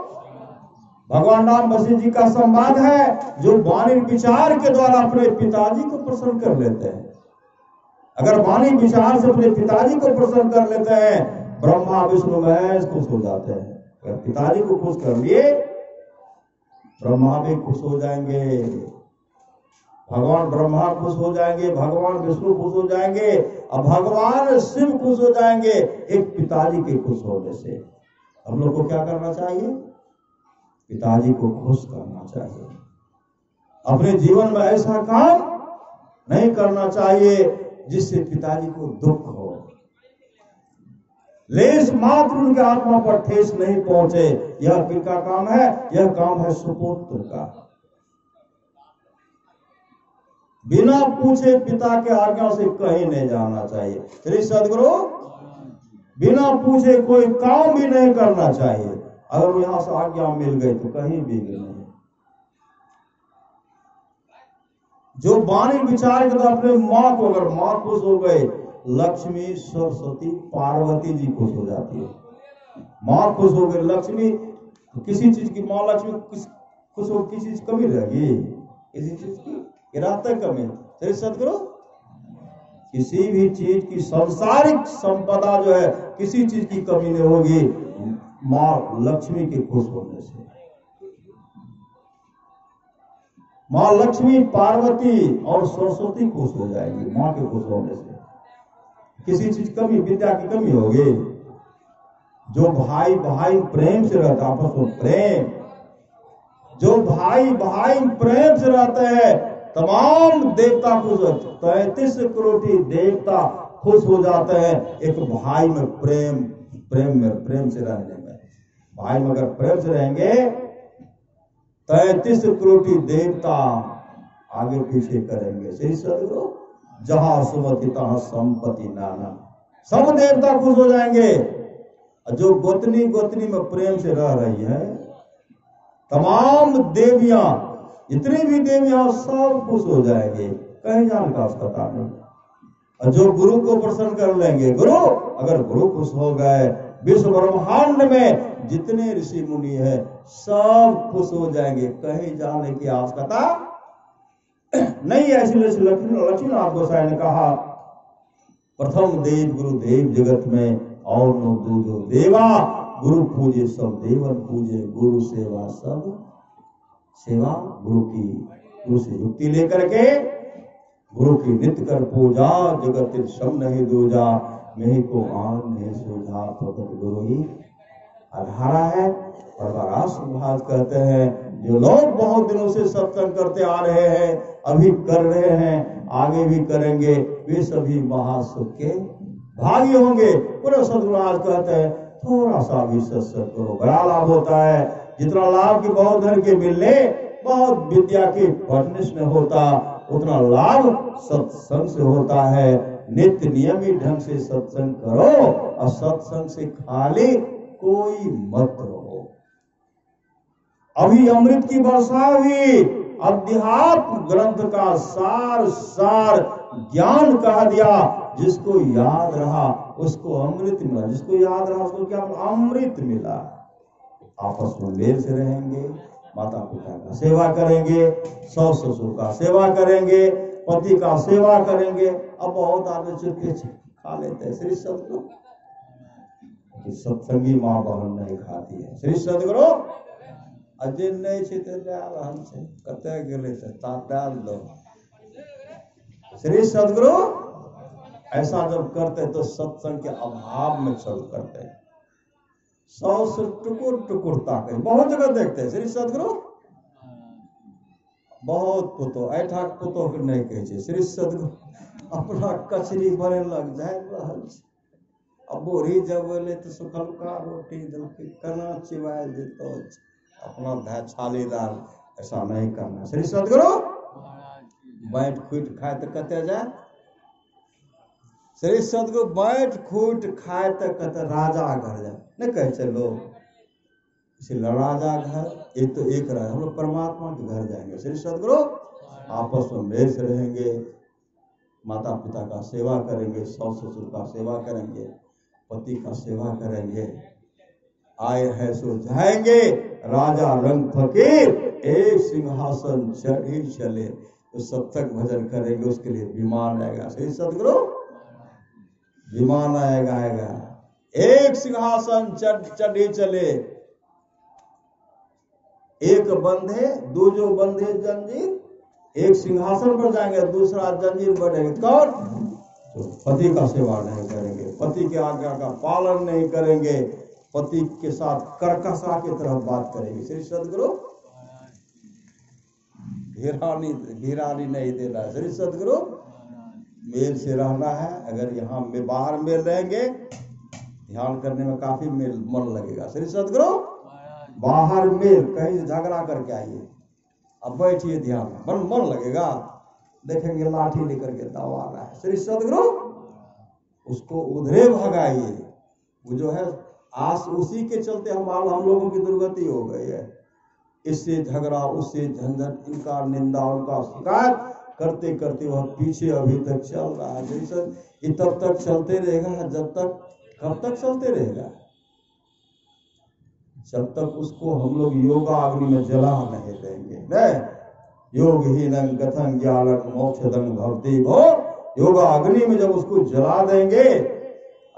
भगवान राम वशिष्ठ जी का संवाद है, जो वाणी विचार के द्वारा अपने पिताजी को प्रसन्न कर लेते हैं। अगर वाणी विचार से अपने पिताजी को प्रसन्न कर लेते हैं, ब्रह्मा विष्णु महेश खुश हो जाते हैं। अगर पिताजी को खुश कर लिए, ब्रह्मा भी खुश हो जाएंगे, भगवान ब्रह्मा खुश हो जाएंगे, भगवान विष्णु खुश हो जाएंगे, और भगवान शिव खुश हो जाएंगे एक पिताजी के खुश होने से। हम लोग को क्या करना चाहिए? पिताजी को खुश करना चाहिए। अपने जीवन में ऐसा काम नहीं करना चाहिए जिससे पिताजी को दुख हो, लेश मात्र उनके आत्मा पर ठेस नहीं पहुंचे। यह किसका काम है? यह काम है सुपुत्र का। बिना पूछे पिता के आज्ञा से कहीं नहीं जाना चाहिए। श्री सदगुरु बिना पूछे कोई काम भी नहीं करना चाहिए। अगर यहां से आज्ञा मिल गई तो कहीं भी नहीं। जो वाणी विचार के अपने माँ को, अगर माँ खुश हो गए, लक्ष्मी, सरस्वती, पार्वती जी खुश हो जाती है। माँ खुश हो गई, लक्ष्मी, किसी चीज की माँ लक्ष्मी खुश हो, किसी चीज कमी रहेगी, किसी चीज की रहता कमी। सही सदगुरु, किसी भी चीज की सांसारिक संपदा जो है, किसी चीज की कमी नहीं होगी माँ लक्ष्मी के खुश होने से। माँ लक्ष्मी, पार्वती और सरस्वती खुश हो जाएंगी माँ के खुश होने से। किसी चीज कमी, विद्या की कमी होगी। जो भाई भाई प्रेम से रहता है, आपस में प्रेम, जो भाई भाई प्रेम से रहते हैं, तमाम देवता खुश होते, 33 करोड़ देवता खुश हो जाते हैं एक भाई में प्रेम से रहने में। भाई में अगर प्रेम से रहेंगे, 33 करोड़ देवता आगे पीछे करेंगे। श्री सदगुरु, जहां सुमति तहां संपत्ति नाना, सब देवता खुश हो जाएंगे। जो गोतनी में प्रेम से रह रही है, तमाम देवियां, जितनी भी देवियां, सब खुश हो जाएंगे, कहीं जाने का पता नहीं। और जो गुरु को प्रसन्न कर लेंगे, गुरु, अगर गुरु खुश हो गए, विश्व ब्रह्मांड में जितने ऋषि मुनि है सब खुश हो जाएंगे, कहीं जाने की आवश्यकता नहीं है। इसलिए लक्ष्मीनाथ गोसाई ने कहा, प्रथम देव गुरुदेव जगत में और नो दूजो देवा, गुरु पूजे सब देवन पूजे, गुरु सेवा सब सेवा। गुरु से युक्ति लेकर के गुरु की नित्य कर पूजा, जगत सम नहीं दूजा, मैं को आन नहीं सूझा, प्रगट गुरु ही आधारा है। और बरास महाराज कहते हैं, जो लोग बहुत दिनों से सत्संग करते आ रहे हैं, अभी कर रहे हैं, आगे भी करेंगे, वे सभी महासुख के भागी होंगे। पूरा सदगुरु महाराज कहते हैं, थोड़ा सा भी सत्संग करो, बड़ा लाभ होता है। जितना लाभ की बहुत धन के मिलने, बहुत विद्या के पढ़ने से होता, उतना लाभ सत्संग से होता है। नित्य नियमित ढंग से सत्संग करो, और सत्संग से खाली कोई मत रहो। अभी अमृत की वर्षा हुई, अध्यात्म ग्रंथ का सार ज्ञान कह दिया। जिसको याद रहा उसको अमृत मिला, जिसको याद रहा उसको क्या मिला? अमृत मिला। आपस में मेल से रहेंगे, माता पिता का सेवा करेंगे, सास ससुर का सेवा करेंगे, पति का सेवा करेंगे। अब बहुत आदमी चुपके खा लेते हैं। श्री सदगुरु, सत्संगी माँ बहन नहीं खाती है। श्री सदगुरु, अजय नहीं छे कते गेले से डाल दो। श्री सदगुरु, ऐसा जब करते तो सत्संग के अभाव में चल करते, 100 से टुकुर ताके। बहुत जगह देखते हैं श्री सदगुरु, बहुत पुतो ऐठा पुतो के नहीं कहे छे। श्री सदगुरु अपना कचरी बने लग जाए रहल छे। अब बोरी जब बोले तो सुखलका रोटी दलके कना चिवाय देतो, अपना धा छालीदार। ऐसा नहीं करना। श्री सदगुरु, बैठ खुट खाए तो कते जाए। श्री सदगुरु, बैठ खूट खाए तो कहते राजा घर जाए, नहीं कहे चलो। इसलिए राजा घर एक तो एक रहे, हम लोग परमात्मा के घर जाएंगे। श्री सदगुरु, आपस में मेल से रहेंगे, माता पिता का सेवा करेंगे, सास ससुर का सेवा करेंगे, पति का सेवा करेंगे। आए हैं सो जाएंगे, राजा रंग फकीर एक सिंहासन चढ़ी चले। तो सत्संग भजन करेंगे, उसके लिए विमान आएगा। श्री सदगुरु, विमान आएगा। एक सिंहासन चढ़ी चले, एक बंधे दूजो बंधे जंजीर। एक सिंहासन पर जाएंगे, दूसरा जंजीर बढ़ेगा। कौन? तो पति का सेवा नहीं करेंगे, पति की आज्ञा का पालन नहीं करेंगे, पति के साथ कर्कशा की तरह बात करेंगे। श्री सदगुरु, घिरानी नहीं देना। श्री सदगुरु, मेल से रहना है। अगर यहाँ में बाहर मेल रहेंगे, ध्यान करने में काफी मेल मन लगेगा। श्री सदगुरु, बाहर मेल, कहीं से झगड़ा करके आइए, अब बैठिए ध्यान, मन लगेगा। देखेंगे लाठी लेकर के दवा रहा है। श्री सदगुरु, उसको उधरे भगाइए। वो जो है आज उसी के चलते हम लोगों की दुर्गति हो गई है। इससे झगड़ा, उससे झंझट, इनका निंदा, उनका शिकायत करते करते वह पीछे अभी तक चल रहा है। ये तब तक चलते रहेगा जब तक, कब तक चलते रहेगा? जब तक उसको हम लोग योगा अग्नि में जला नहीं देंगे। नहीं, योग ही नंग कथं ज्ञालक मोक्षदं भवति भो। योगा अग्नि में जब उसको जला देंगे,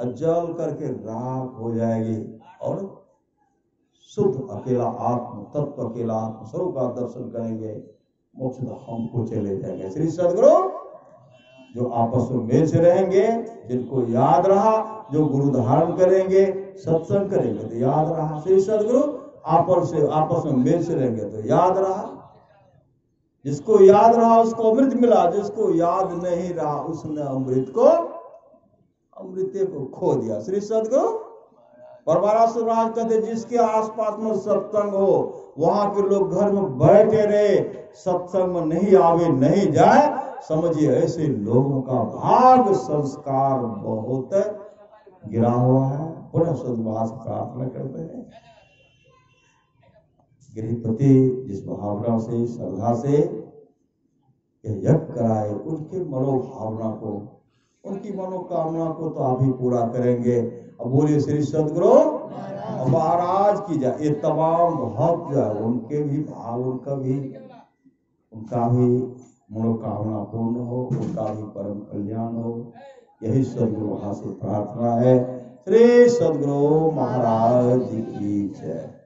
जल करके राख हो जाएगी और शुद्ध अकेला आत्म तत्व, अकेला आत्म स्वरूप का दर्शन करेंगे, मोक्ष हमको चले जाएंगे। श्री सदगुरु जो आपस में मेल से रहेंगे, जिनको याद रहा, जो गुरु धारण करेंगे, सत्संग करेंगे तो याद रहा। श्री सदगुरु आपस में मेल से रहेंगे तो याद रहा। जिसको याद रहा उसको अमृत मिला, जिसको याद नहीं रहा उसने अमृत को खो दिया। श्री सदगुरु परमारा सुराज कहते जिसके आसपास में सत्संग हो वहां के लोग घर में बैठे रहे, सत्संग में नहीं आवे नहीं जाए, समझिए ऐसे लोगों का भाग संस्कार बहुत गिरा हुआ है। पुनः सद्भाव प्रार्थना करते हैं। गृहपति जिस भावना से, श्रद्धा से यज्ञ कराए, उनके मनोभावना को, उनकी मनोकामना को तो आप ही पूरा करेंगे। अब बोलिए श्री सदगुरु महाराज की जय। ये तमाम भक्त जो है उनके भी भाव, उनका भी मनोकामना पूर्ण हो, उनका भी परम कल्याण हो, यही सदगुरु वहां से प्रार्थना है। श्री सदगुरु महाराज की जय।